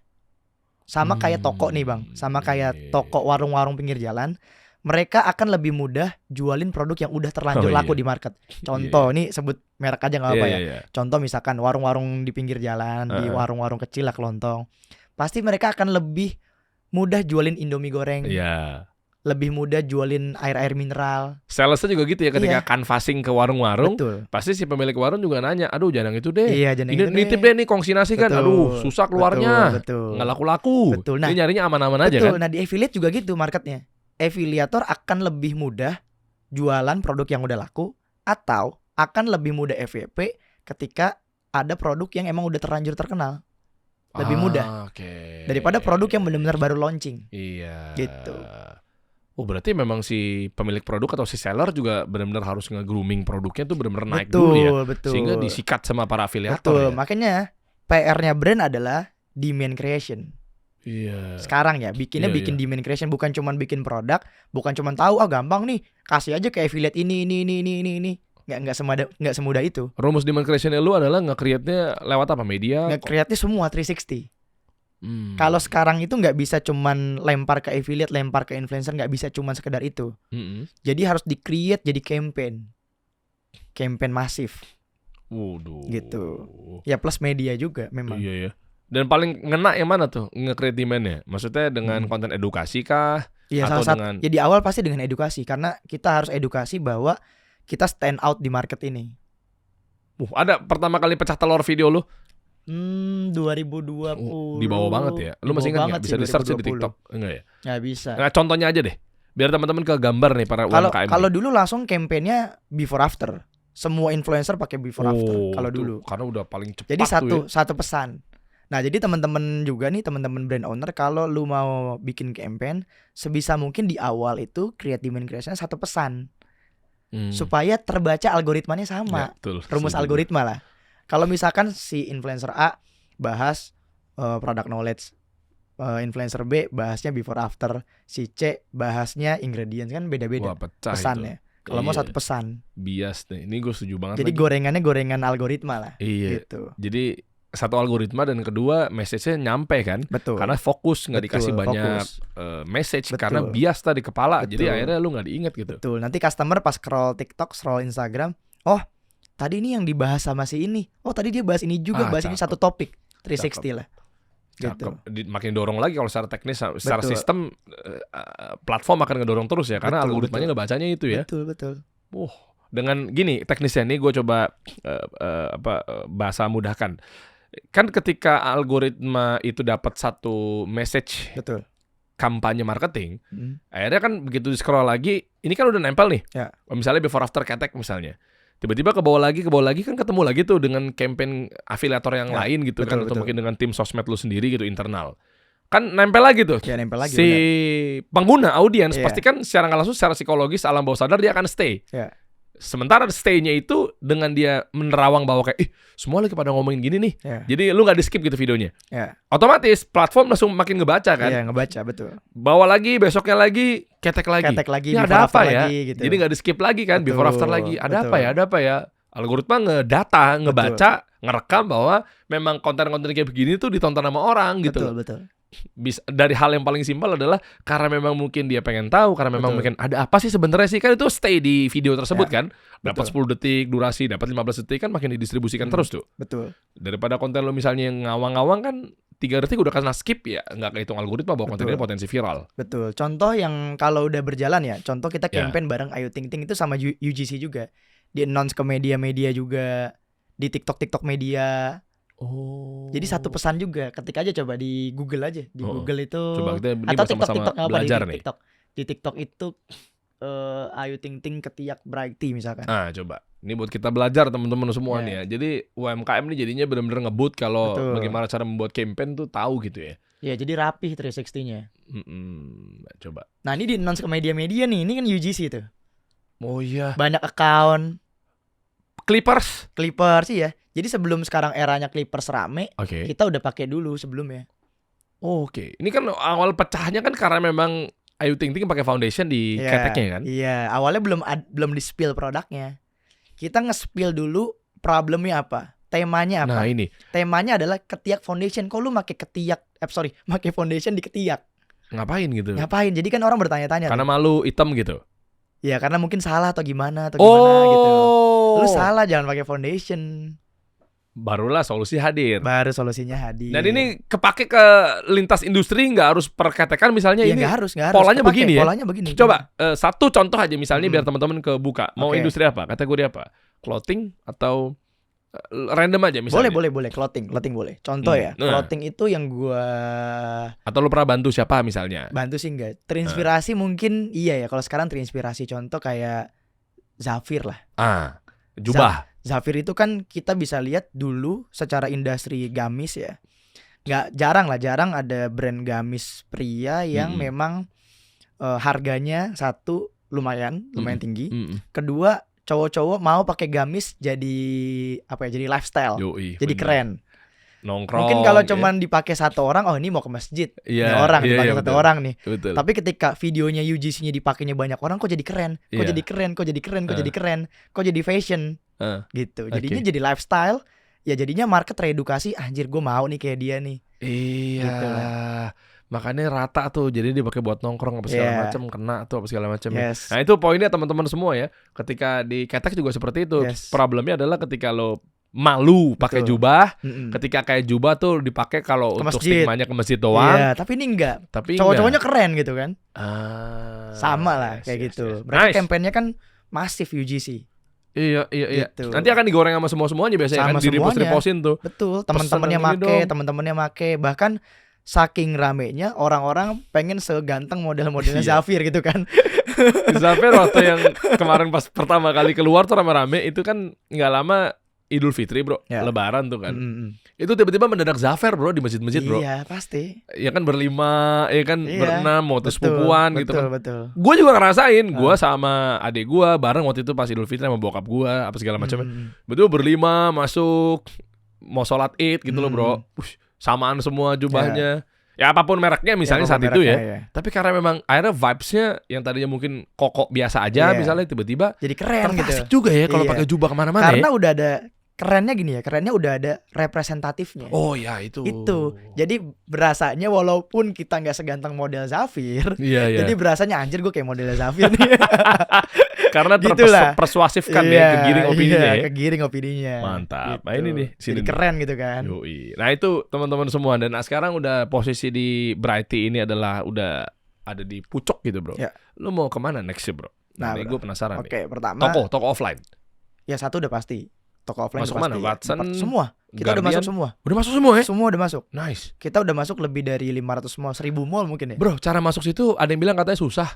Sama kayak toko nih bang, sama kayak toko warung-warung pinggir jalan, mereka akan lebih mudah jualin produk yang udah terlanjur laku di market. Contoh, nih sebut merek aja nggak apa ya. Contoh misalkan warung-warung di pinggir jalan, di warung-warung kecil lah kelontong, pasti mereka akan lebih mudah jualin Indomie goreng. Lebih mudah jualin air-air mineral. Salesnya juga gitu ya, ketika canvassing ke warung-warung, pasti si pemilik warung juga nanya, aduh jangan yang itu deh. Ini nitip deh nih kongsi nasi kan, aduh susah keluarnya, nggak laku-laku. Nah, ini nyarinya aman-aman aja kan. Nah di affiliate juga gitu marketnya. Affiliator akan lebih mudah jualan produk yang udah laku, atau akan lebih mudah FYP ketika ada produk yang emang udah terlanjur terkenal. Lebih mudah daripada produk yang benar-benar baru launching. Gitu. Oh berarti memang si pemilik produk atau si seller juga benar-benar harus nge-grooming produknya tuh benar-benar naik dulu ya. Sehingga disikat sama para afiliator. Makanya PR-nya brand adalah demand creation. Sekarang ya bikin demand creation, bukan cuman bikin produk, bukan cuman tahu gampang nih kasih aja ke affiliate ini. Nggak semudah itu. Rumus demand creation lu adalah nge-create-nya lewat apa? Media? Nge-create-nya semua 360. Kalau sekarang itu nggak bisa cuman lempar ke affiliate, lempar ke influencer, nggak bisa cuman sekedar itu. Jadi harus di-create jadi campaign masif. Waduh. Gitu. Ya plus media juga memang. Iya ya. Dan paling ngena yang mana tuh nge-create demand-nya? Maksudnya dengan konten edukasi kah? Iya, Atau salah satu. dengan Ya di awal pasti dengan edukasi, karena kita harus edukasi bahwa kita stand out di market ini. ada pertama kali pecah telur video lu? 2020. Di bawah banget ya. Lu masih ingat nggak? Bisa di search di TikTok? Enggak ya? Nggak bisa. Nah, contohnya aja deh. Biar teman-teman ke gambar nih para UMKM. Kalau dulu langsung campaignnya before after. Semua influencer pakai before after. Kalau dulu. Karena udah paling cepat. Jadi satu pesan. Nah, jadi teman-teman juga nih, teman-teman brand owner, kalau lu mau bikin campaign, sebisa mungkin di awal itu create demand creation satu pesan. Supaya terbaca algoritmanya sama. Ya, betul, rumus algoritma lah. Kalau misalkan si influencer A bahas product knowledge, influencer B bahasnya before after, si C bahasnya ingredients, kan beda-beda pesannya. Kalau mau satu pesan. Bias nih. Ini gue setuju banget. Jadi gorengannya gorengan algoritma lah. Iya. Gitu. Jadi satu algoritma dan kedua message-nya nyampe kan. Betul. Karena fokus, nggak dikasih banyak message. Karena bias tadi kepala. Betul. Jadi akhirnya lu nggak diingat gitu. Betul. Nanti customer pas scroll TikTok, scroll Instagram, oh tadi ini yang dibahas sama si ini. Oh tadi dia bahas ini juga, bahas ini satu topik. 360 lah. Gitu. Makin dorong lagi kalau secara teknis, secara sistem platform akan ngedorong terus ya. Karena algoritmanya ngebacanya itu ya. Betul. Dengan gini teknisnya nih gue coba bahasa mudahkan. Kan ketika algoritma itu dapat satu message, betul, kampanye marketing, akhirnya kan begitu di scroll lagi, ini kan udah nempel nih. Ya. Misalnya before after ketek misalnya. Tiba-tiba ke bawah lagi kan ketemu lagi tuh dengan campaign afiliator yang lain gitu, betul, kan, atau mungkin dengan tim sosmed lu sendiri gitu internal. Kan nempel lagi tuh. Ya, nempel lagi. Si pengguna audiens pasti kan secara nggak langsung, secara psikologis alam bawah sadar dia akan stay. Ya. Sementara stay-nya itu dengan dia menerawang bahwa kayak semua lagi pada ngomongin gini nih. Jadi lu gak di skip gitu videonya. Otomatis platform langsung makin ngebaca kan. Iya, ngebaca, betul. Bawa lagi, besoknya lagi, ketek lagi. Ini ada apa ya? Gitu. Jadi gak di skip lagi kan, betul, before after lagi. Ada apa ya? Algoritma ngedata, ngebaca, ngerekam bahwa memang konten-konten kayak begini tuh ditonton sama orang gitu. Betul. Bisa dari hal yang paling simpel adalah karena memang mungkin dia pengen tahu, karena memang mungkin ada apa sih sebenarnya sih, kan itu stay di video tersebut kan, dapat 10 detik durasi, dapat 15 detik kan, makin didistribusikan terus tuh. Betul. Daripada konten lo misalnya yang ngawang-ngawang kan 3 detik udah kena skip ya, nggak kehitung algoritma bahwa kontennya potensi viral. Betul. Contoh yang kalau udah berjalan ya, contoh kita campaign bareng Ayu Ting Ting itu sama UGC juga, di announce ke media-media juga, di TikTok media. Jadi satu pesan juga, ketik aja coba di Google aja, di Google itu, coba kita atau TikTok belajar di TikTok. Di TikTok itu Ayu Ting Ting ketiak Brighty misalkan. Coba. Ini buat kita belajar teman-teman semua nih ya. Jadi UMKM ini jadinya benar-benar ngebut kalau bagaimana cara membuat campaign tuh tahu gitu ya. Ya, jadi rapih 360-nya. Coba. Nah, ini di announce ke media-media nih. Ini kan UGC tuh. Oh iya. Banyak account. Clippers sih ya. Jadi sebelum sekarang eranya Clippers rame, kita udah pakai dulu sebelumnya. Ini kan awal pecahnya kan karena memang Ayu Ting Ting pakai foundation di keteknya kan? Iya, awalnya belum di-spill produknya. Kita nge-spill dulu problemnya apa, temanya apa. Nah, ini. Temanya adalah ketiak foundation. Kok lu pakai foundation di ketiak? Ngapain gitu? Jadi kan orang bertanya-tanya. Karena malu hitam gitu. Ya, karena mungkin salah atau gimana gitu. Lu salah, jangan pakai foundation. Barulah solusi hadir. Baru solusinya hadir. Dan ini kepake ke lintas industri, nggak harus perketekan misalnya ini. Nggak harus. Polanya kepake, begini ya. Polanya begini. Coba satu contoh aja misalnya biar teman-teman kebuka. Mau industri apa? Kategori apa? Clothing atau random aja misalnya. Boleh. Clothing boleh. Contoh ya. Clothing itu yang gua. Atau lu pernah bantu siapa misalnya? Bantu sih enggak. Terinspirasi mungkin iya ya. Kalau sekarang terinspirasi contoh kayak Zafir lah. Jubah. Zafir itu kan kita bisa lihat dulu secara industri gamis ya. Jarang ada brand gamis pria yang memang harganya satu lumayan tinggi. Kedua, cowok-cowok mau pakai gamis jadi jadi lifestyle. Jadi keren. Nongkrong. Mungkin kalau cuman dipakai satu orang, ini mau ke masjid. Dipakai satu orang nih. Betul. Tapi ketika videonya UGC-nya dipakainya banyak orang, kok jadi keren. Kok jadi keren. Kok jadi fashion. Gitu. Jadinya jadi lifestyle. Ya jadinya market teredukasi, anjir gue mau nih kayak dia nih. Iya. Gitu lah. Makanya rata tuh, jadi dipakai buat nongkrong apa segala Iya. macam, kena tuh apa segala macam ya. Yes. Nah itu poinnya teman-teman semua ya. Ketika di ketek juga seperti itu. Yes. Problemnya adalah ketika lo malu pakai Betul. jubah, Mm-mm. ketika kayak jubah tuh dipakai kalau Ke untuk masjid. stigmanya ke masjid doang. Iya, tapi ini enggak. Tapi Cowok-cowoknya keren gitu kan. enggak. Sama lah kayak gitu. Mereka Nice. campaignnya kan masif UGC. Iya. Gitu. Nanti akan digoreng sama semua-semuanya biasanya Sama kan, di semuanya. repost-repostin tuh. Betul, Pesan teman-temannya yang ini make, dong. teman-temannya make, bahkan saking ramenya orang-orang pengen seganteng model-modelnya Iya. Zafir gitu kan. Zafir waktu yang kemarin pas pertama kali keluar tuh rame-rame itu kan nggak lama Idul Fitri bro, Ya. Lebaran tuh kan. Mm-mm. Itu tiba-tiba mendadak Zafir bro di masjid-masjid bro. Iya, pasti. Ya kan berlima, ya kan Iya, berenam, mau Betul, sepupuan gitu kan. Betul. Gue juga ngerasain, gue sama adik gue bareng waktu itu pas Idul Fitri sama bokap gue apa segala macam. Mm-mm. Betul berlima masuk mau sholat Id gitu loh bro. Mm. Samaan semua jubahnya. Ya apapun mereknya misalnya Ya, saat itu ya. mereknya, Tapi karena memang akhirnya vibes-nya yang tadinya mungkin koko biasa aja, Iya. misalnya tiba-tiba Jadi keren tertasik gitu. juga ya kalau Iya. pakai jubah kemana-mana Karena ya. udah ada kerennya gini ya, kerennya udah ada representatifnya. Oh ya itu. Itu. Jadi berasanya walaupun kita nggak seganteng model Zafir, Iya. jadi berasanya anjir gue kayak model Zafir nih. Karena Gitulah. terpersuasifkan ya, Iya, kegiring opininya iya, ya. kegiring opininya. Mantap. Nah, Gitu. ini nih, sini Jadi nih. keren gitu kan. Yoi. Nah itu teman-teman semua, dan sekarang udah posisi di Brighty ini adalah udah ada di pucuk gitu bro. Ya. Lu mau kemana next sih bro? Nah, Nah, bro. gue penasaran Oke, nih. pertama Toko offline. ya satu udah pasti. Toko offline Masuk udah mana? pasti. Watson, Semua. Kita udah Guardian? masuk semua. Udah masuk semua ya? Semua udah masuk. Nice. Kita udah masuk lebih dari 500 mall, 1000 mall mungkin ya. Bro, cara masuk situ ada yang bilang katanya susah.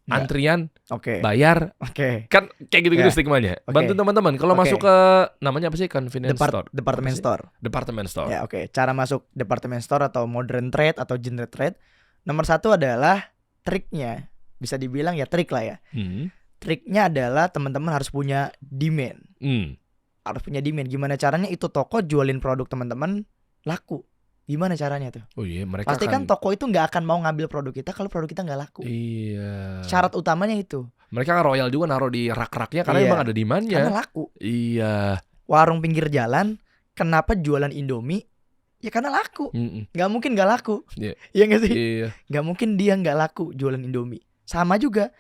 Nggak. Antrian, Oke. bayar, Oke. kan kayak gitu-gitu Ya. stigmanya. Oke. Bantu teman-teman kalau Oke. masuk ke namanya apa sih? Convenience store. Department Apa sih? store. Department store. Ya, oke. Cara masuk department store atau modern trade atau genre trade. Nomor satu adalah triknya. Bisa dibilang ya trik lah ya. Hmm. Triknya adalah teman-teman harus punya demand. Hmm. Harus punya demand. Gimana caranya itu toko jualin produk teman-teman laku? Gimana caranya tuh? Oh iya, mereka Pasti kan toko itu nggak akan mau ngambil produk kita kalau produk kita nggak laku. Iya. Syarat utamanya itu. Mereka kan royal juga naruh di rak-raknya karena Iya. emang ada demand-nya. Karena laku. Iya. Warung pinggir jalan, kenapa jualan Indomie? Ya karena laku. Mm-mm. Nggak mungkin nggak laku. Iya. Iya nggak sih? Iya. Nggak mungkin dia nggak laku jualan Indomie. Sama juga.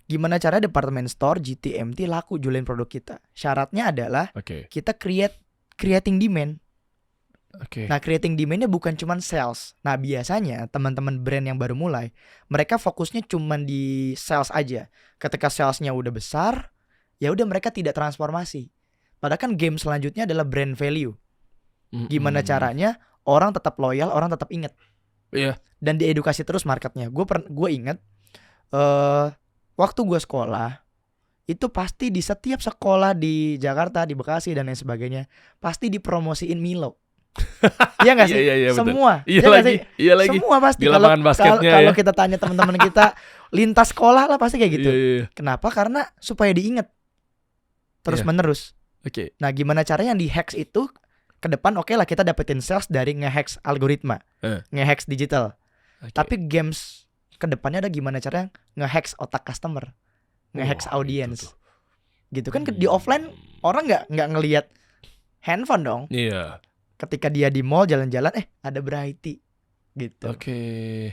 Gimana cara department store GTMT laku jualin produk kita? Syaratnya adalah Oke. kita creating demand. Oke. Nah, creating demand-nya bukan cuman sales. Nah, biasanya teman-teman brand yang baru mulai, mereka fokusnya cuman di sales aja. Ketika salesnya udah besar, ya udah mereka tidak transformasi. Padahal kan game selanjutnya adalah brand value. Gimana Mm-mm. caranya orang tetap loyal, orang tetap inget. Iya. Dan diedukasi terus marketnya. Gue inget waktu gue sekolah itu pasti di setiap sekolah di Jakarta, di Bekasi dan lain sebagainya pasti dipromosiin Milo. Iya nggak sih? Iya, betul. Semua. Iya nggak lagi. sih? Iya lagi. Semua pasti. Di lapangan basketnya Kalau ya. kita tanya teman-teman kita lintas sekolah lah pasti kayak gitu. Iya. Kenapa? Karena supaya diingat terus Iya. menerus. Oke. Nah, gimana caranya yang di hacks itu ke depan oke lah kita dapetin sales dari nge-hacks algoritma, nge-hacks digital. Oke. Tapi games ke depannya ada gimana caranya nge-hacks otak customer, nge-hacks Wah, audience. itu tuh. Gitu kan di offline orang nggak ngelihat handphone dong. Iya. Ketika dia di mall jalan-jalan ada Brighty gitu. Oke.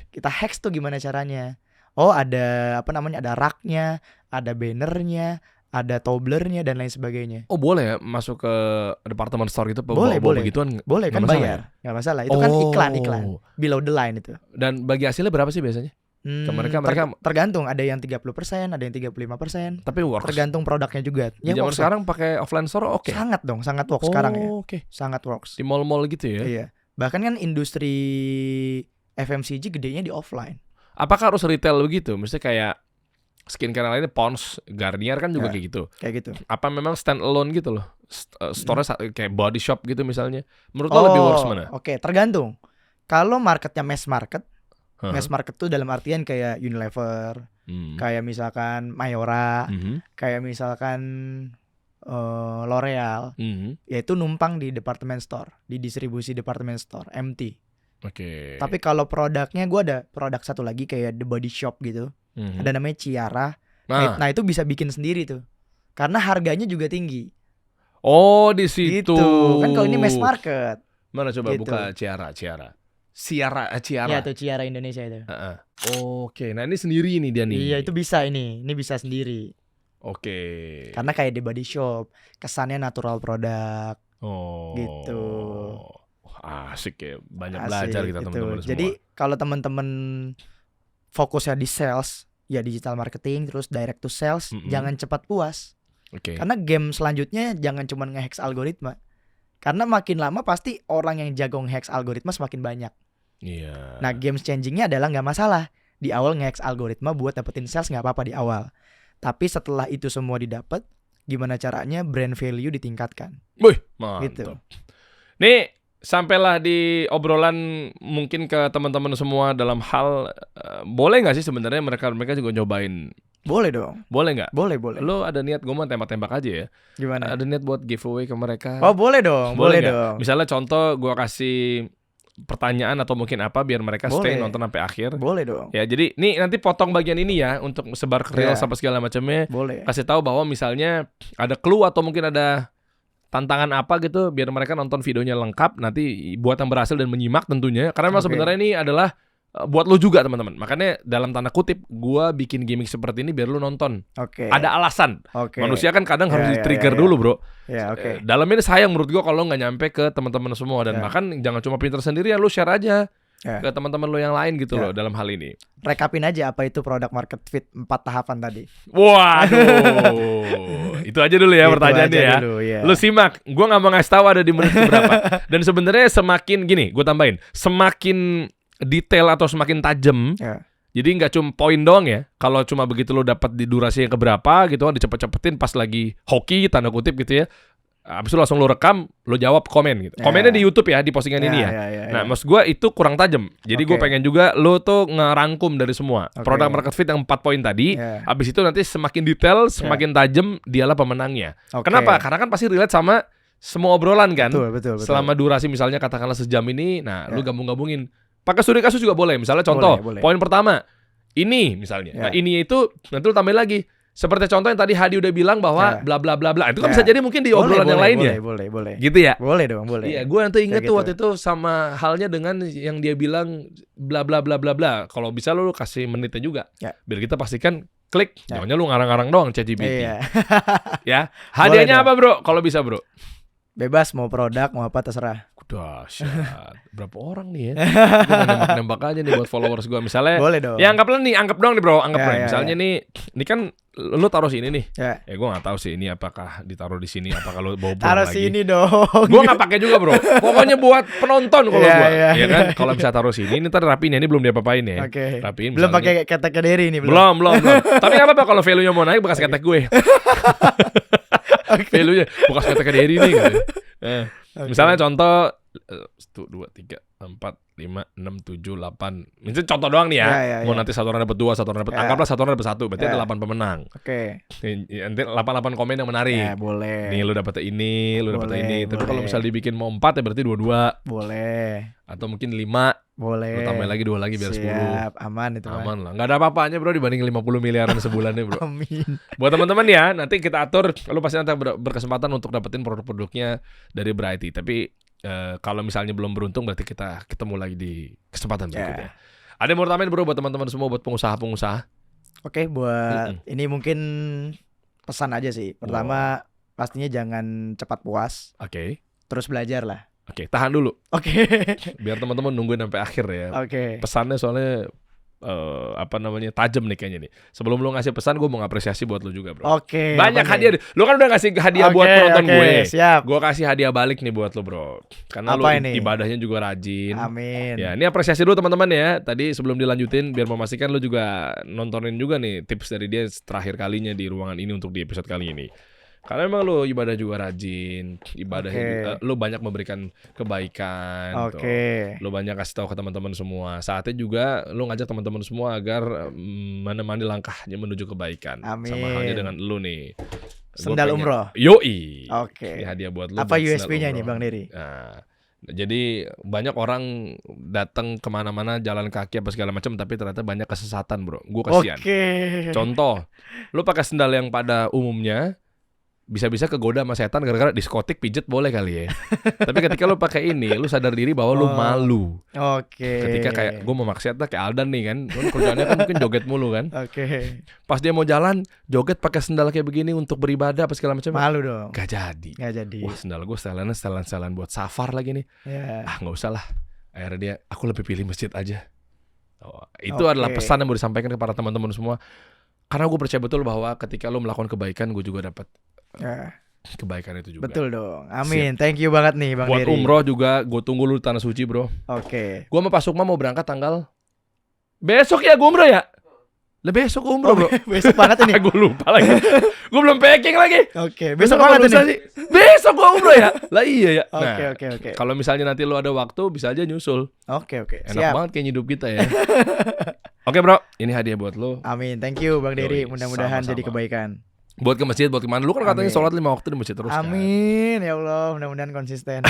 Kita hacks tuh gimana caranya? Oh, ada apa namanya? Ada raknya, ada bannernya, ada tobblernya dan lain sebagainya. Oh boleh ya masuk ke department store gitu Boleh. begituan? Boleh kan Nggak masalah bayar, nggak masalah. Itu kan iklan Oh. below the line itu. Dan bagi hasilnya berapa sih biasanya? Ke mereka Tergantung, ada yang 30%, ada yang 35%. Tapi works. Tergantung produknya juga. Di zaman works sekarang pakai offline store oke. sangat dong, sangat works sekarang ya. Oke. Sangat works. Di mall-mall gitu ya. Iya. Bahkan kan industri FMCG gedenya di offline. Apakah harus retail begitu? Misalnya kayak skincare lainnya Pond's, Garnier kan juga Ya. kayak gitu. Kayak gitu. Apa memang stand alone gitu loh? Store-nya kayak body shop gitu misalnya. Menurut lo lebih works mana? Oke, tergantung. Kalau marketnya mass market, Hah? mass market tuh dalam artian kayak Unilever, Hmm. kayak misalkan Mayora, Mhm. kayak misalkan L'Oreal, Mhm. yaitu numpang di department store, di distribusi department store, MT. Oke. Tapi kalau produknya gue ada produk satu lagi kayak The Body Shop gitu, Mhm. ada namanya Ciara. Nah. Nah itu bisa bikin sendiri tuh, karena harganya juga tinggi. Oh di situ. Gitu. Kan kalau ini mass market. Mana coba Gitu. buka Ciara. Ciara. Iya tuh Ciara Indonesia itu. Heeh. Oke, nah ini sendiri nih dia nih. Iya itu bisa ini bisa sendiri. Oke. Karena kayak di Body Shop, kesannya natural produk Oh. gitu. Asik ya, banyak Asik belajar kita gitu. teman-teman semua. Jadi kalau teman-teman fokusnya di sales, ya digital marketing terus direct to sales, jangan cepat puas. Oke. Karena game selanjutnya jangan cuma nge-hacks algoritma. Karena makin lama pasti orang yang jago nge-hacks algoritma semakin banyak. Iya. Nah, games changingnya adalah nggak masalah. Di awal nge-hacks algoritma buat dapetin sales nggak apa-apa di awal. Tapi setelah itu semua didapat, gimana caranya brand value ditingkatkan? Wih, mantap. Gitu. Nih, sampailah di obrolan mungkin ke teman-teman semua dalam hal boleh nggak sih sebenarnya mereka juga nyobain? Boleh dong. Boleh nggak? Boleh. Lo ada niat, gue mau tembak-tembak aja ya. Gimana? Ada niat buat giveaway ke mereka? Oh, boleh dong. Boleh nggak? dong. Misalnya contoh gue kasih pertanyaan atau mungkin apa biar mereka stay Boleh. nonton sampai akhir. Boleh dong. Ya, jadi nih nanti potong bagian ini ya untuk sebar ke Reels Ya. apa segala macamnya. Boleh. Kasih tahu bahwa misalnya ada clue atau mungkin ada tantangan apa gitu biar mereka nonton videonya lengkap nanti buat yang berhasil dan menyimak tentunya. Karena memang Oke. sebenarnya ini adalah buat lo juga teman-teman. Makanya dalam tanda kutip gua bikin gimmick seperti ini biar lo nonton. Oke. Ada alasan. Oke. Manusia kan kadang harus Ya, di-trigger ya. dulu, Bro. Ya, oke. Dalam ini sayang menurut gua kalau nggak nyampe ke teman-teman semua dan Ya. bahkan jangan cuma pinter sendiri ya, lu share aja Ya. ke teman-teman lo yang lain gitu Ya. loh dalam hal ini. Rekapin aja apa itu product market fit 4 tahapan tadi. Waduh. Itu aja dulu ya Itu pertanyaannya aja ya. dulu, ya. Lu simak, gue nggak mau ngasih tahu ada di menit berapa. Dan sebenarnya semakin gini, gue tambahin, semakin detail atau semakin tajam. Ya. Jadi nggak cuma poin doang ya. Kalau cuma begitu lo dapat di durasi yang keberapa gitu kan, dicepet-cepetin pas lagi hoki tanda kutip gitu ya. Abis itu langsung lo rekam, lo jawab komen gitu. Ya. Komennya di YouTube ya, di postingan ini ya. Nah, maksud gue itu kurang tajam. Jadi gue Oke. pengen juga lo tuh ngerangkum dari semua Oke. produk market fit yang 4 poin tadi. Ya. Abis itu nanti semakin detail, semakin tajam, dialah pemenangnya. Oke. Kenapa? Karena kan pasti relate sama semua obrolan kan. Betul. Selama durasi misalnya katakanlah sejam ini, nah lu Ya. gabung-gabungin. Pakai studi kasus juga boleh. Misalnya contoh, Boleh. poin pertama ini misalnya. Ya. Nah ini itu nanti lu tambahin lagi. Seperti contoh yang tadi Hadi udah bilang bahwa Ya. bla bla bla bla. Itu kan Ya. bisa jadi mungkin di obrolan yang lain ya. Boleh. Gitu ya. Boleh dong, boleh. Iya, gue nanti inget Kayak tuh gitu. waktu itu sama halnya dengan yang dia bilang bla bla bla bla bla. Kalau bisa lu kasih menitnya juga. Ya. Biar kita pastikan klik. Ya. Jangan lu ngarang-ngarang doang ChatGPT. Iya. Ya. Hadiahnya dong. apa, Bro? Kalau bisa, Bro. Bebas mau produk, mau apa terserah. Dahsyat. Berapa orang nih ya? Gue nembak-nembak aja nih buat followers gue. Misalnya Boleh dong. ya anggaplah nih, anggap dong nih bro, anggap Ya, dong. ya, Misalnya nih, ini kan lu taruh sini nih. Ya. Gue nggak tahu sih ini apakah ditaruh di sini, apakah lu bawa pulang Taruh lagi. sini dong. Gue nggak pakai juga bro. Pokoknya buat penonton kalau Ya, gue. ya, Ya kan, kalau bisa taruh sini, ini ntar rapiin ya. Ini belum diapa-apain ya. Oke. Rapiin. Belum misalnya. pakai ketek Kediri nih Belum. Tapi nggak apa-apa kalau value-nya mau naik bekas ketek gue. Value-nya bekas ketek Derry nih. Gitu. Misalnya contoh 1, 2, 3, 4, 5, 6, 7, 8. Misalnya contoh doang nih ya. Ya. Mau nanti satu orang dapat 2, satu orang dapat. Ya. Anggaplah satu orang dapat 1, berarti Ya. ada 8 pemenang. Oke. Nanti 88 komen yang menarik. Ya, boleh. Nih lu dapat ini, lu dapat Boleh, ini. Tapi kalau boleh. misal dibikin mau 4 ya berarti 2-2 Boleh. atau mungkin 5. Boleh. Lu tambahin lagi 2 lagi biar 10. Siap, aman itu mah. Aman lah. Enggak ada apa-apanya bro dibanding 50 miliaran sebulannya bro. Amin. Buat teman-teman ya, nanti kita atur. Lu pasti nanti berkesempatan untuk dapetin produk-produknya dari Brighty. Tapi kalau misalnya belum beruntung, berarti kita ketemu lagi di kesempatan berikutnya. Ada yang mau tambahin bro buat teman-teman semua, buat pengusaha-pengusaha? Oke, buat ini mungkin pesan aja sih. Pertama, pastinya jangan cepat puas, Oke. terus belajar lah. Oke, tahan dulu. Oke. Biar teman-teman nungguin sampai akhir ya. Oke. Pesannya soalnya tajam nih kayaknya nih. Sebelum lu ngasih pesan, gue mau ngapresiasi buat lu juga bro. Oke. Banyak apa hadiah. nih? Lu kan udah ngasih hadiah buat Oke, penonton oke, gue. Siap. Gue kasih hadiah balik nih buat lu bro. Karena lu Apa ini? ibadahnya juga rajin. Amin. Ya, ini apresiasi dulu teman-teman ya. Tadi sebelum dilanjutin, biar memastikan lu juga nontonin juga nih tips dari dia terakhir kalinya di ruangan ini untuk di episode kali ini. Karena emang lu ibadah juga rajin, ibadahnya lu banyak memberikan kebaikan. Oke. Lu banyak kasih tahu ke teman-teman semua. Saatnya juga lu ngajak teman-teman semua agar menemani langkahnya menuju kebaikan. Amin. Sama halnya dengan lu nih. Sendal umroh. Yoi. Oke. Ini hadiah buat lu. Apa buat sendal USP-nya ini umroh. Bang Neri? Nah, jadi banyak orang datang kemana-mana jalan kaki apa segala macam, tapi ternyata banyak kesesatan bro. Gue kasihan. Oke. Contoh, lu pakai sendal yang pada umumnya, bisa-bisa kegoda sama setan gara-gara diskotik pijet boleh kali ya. Tapi ketika lu pakai ini, lu sadar diri bahwa lu malu. Oke. Ketika kayak gue mau maksiat lah kayak Aldan nih kan kerjaannya kan mungkin joget mulu kan. Oke. Pas dia mau jalan joget pakai sendal kayak begini untuk beribadah apa segala macam. Malu dong. Gak jadi. Gak jadi. Wah sendal gue setelan buat safar lagi nih. Ya. Gak usah lah. Akhirnya dia aku lebih pilih masjid aja. Itu adalah pesan yang mau disampaikan kepada teman-teman semua. Karena gue percaya betul bahwa ketika lo melakukan kebaikan, gue juga dapat kebaikan itu juga. Betul dong. Amin. Thank you banget nih Bang Buat Dery. umroh juga gue tunggu lu di Tanah Suci bro. Oke. Gue sama Pak Sukma mau berangkat tanggal besok ya gue umroh ya. Lah besok gue umroh bro. Besok banget ini. Gue lupa lagi. Gue belum packing lagi. Oke. Besok Besok banget lusa ini. sih. Besok gue umroh ya. Lah iya ya. Oke. Kalau misalnya nanti lu ada waktu bisa aja nyusul. Oke. Enak Siap. banget kayak hidup kita ya. Oke bro, ini hadiah buat lu. Amin. Thank you Bang Dery. Yoi, Mudah-mudahan sama-sama. jadi kebaikan. Buat ke masjid, buat kemana? Lu kan katanya Amin. sholat 5 waktu di masjid terus kan? Amin. Ya Allah, mudah-mudahan konsisten.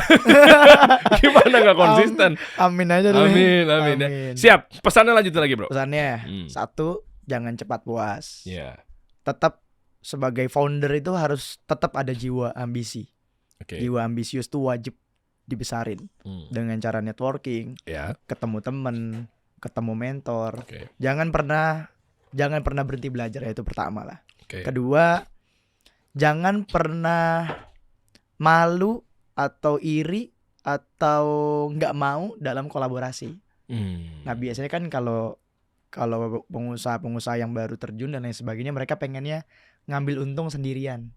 Gimana gak konsisten? Amin aja dulu. Amin ya. Siap, pesannya lanjutin lagi bro. Pesannya, satu, jangan cepat puas. Iya. Tetap sebagai founder itu harus tetap ada jiwa ambisi. Oke. Jiwa ambisius tuh wajib dibesarin dengan cara networking, Ya. ketemu temen, ketemu mentor. Oke. Jangan pernah berhenti belajar, ya itu pertama lah. Oke. Kedua, jangan pernah malu atau iri atau nggak mau dalam kolaborasi. Nah biasanya kan kalau pengusaha yang baru terjun dan lain sebagainya, mereka pengennya ngambil untung sendirian,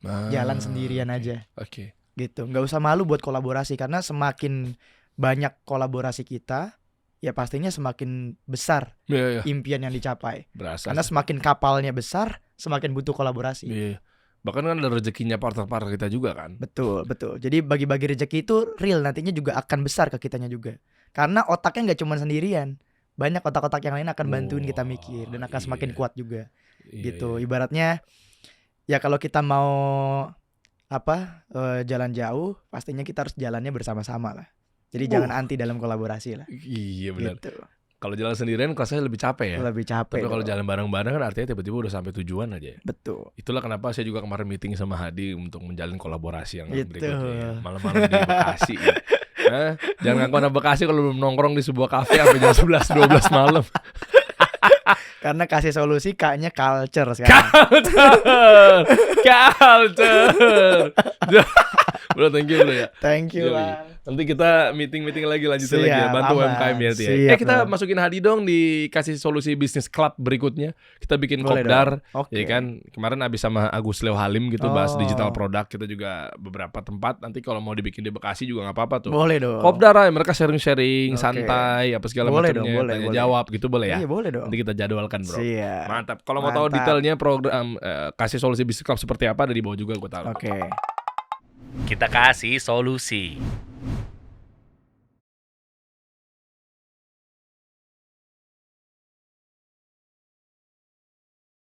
jalan sendirian aja. Oke. Gitu, nggak usah malu buat kolaborasi, karena semakin banyak kolaborasi kita, ya pastinya semakin besar Iya. impian yang dicapai. Berasa. Karena semakin kapalnya besar, semakin butuh kolaborasi. Iya. Bahkan kan ada rezekinya partner-partner kita juga kan. Betul. Jadi bagi-bagi rezeki itu real, nantinya juga akan besar ke kitanya juga. Karena otaknya nggak cuma sendirian, banyak otak-otak yang lain akan bantuin kita mikir dan akan semakin kuat juga. Gitu. Ibaratnya ya kalau kita mau jalan jauh, pastinya kita harus jalannya bersama-sama lah. Jadi jangan anti dalam kolaborasi lah. Iya benar. Gitu. Kalau jalan sendirian rasanya lebih capek ya. Lebih capek. Tapi kalau dong. jalan bareng-bareng kan artinya tiba-tiba udah sampai tujuan aja ya. Betul. Itulah kenapa saya juga kemarin meeting sama Hadi untuk menjalin kolaborasi yang Gitu. berikutnya ya. Malam-malam di Bekasi ya. Jangan ngaku anak Bekasi kalau belum nongkrong di sebuah kafe sampai jam 11-12 malam. Karena kasih solusi kayaknya culture sekarang. Culture. Bro, thank you bro ya. Thank you Yoi. Bang. Nanti kita meeting lagi lanjutin Siap, lagi ya, bantu aman. UMKM ya. Siap, Kita dong. masukin Hadi dong dikasih solusi bisnis club berikutnya. Kita bikin Boleh kopdar, dong. Oke. ya kan. Kemarin abis sama Agus Leo Halim gitu bahas Oh. digital produk. Kita juga beberapa tempat. Nanti kalau mau dibikin di Bekasi juga nggak apa-apa tuh. Boleh dong. Kopdar aja, mereka sharing-sharing, Oke. santai, apa segala Boleh macamnya, dong, boleh, tanya boleh. jawab gitu boleh ya. Iya boleh dong. Nanti kita jadwalkan bro. Siap. Mantap. Kalau mau tahu Mantap. detailnya program kasih solusi bisnis club seperti apa ada di bawah juga gue taruh. Oke. Kita kasih solusi.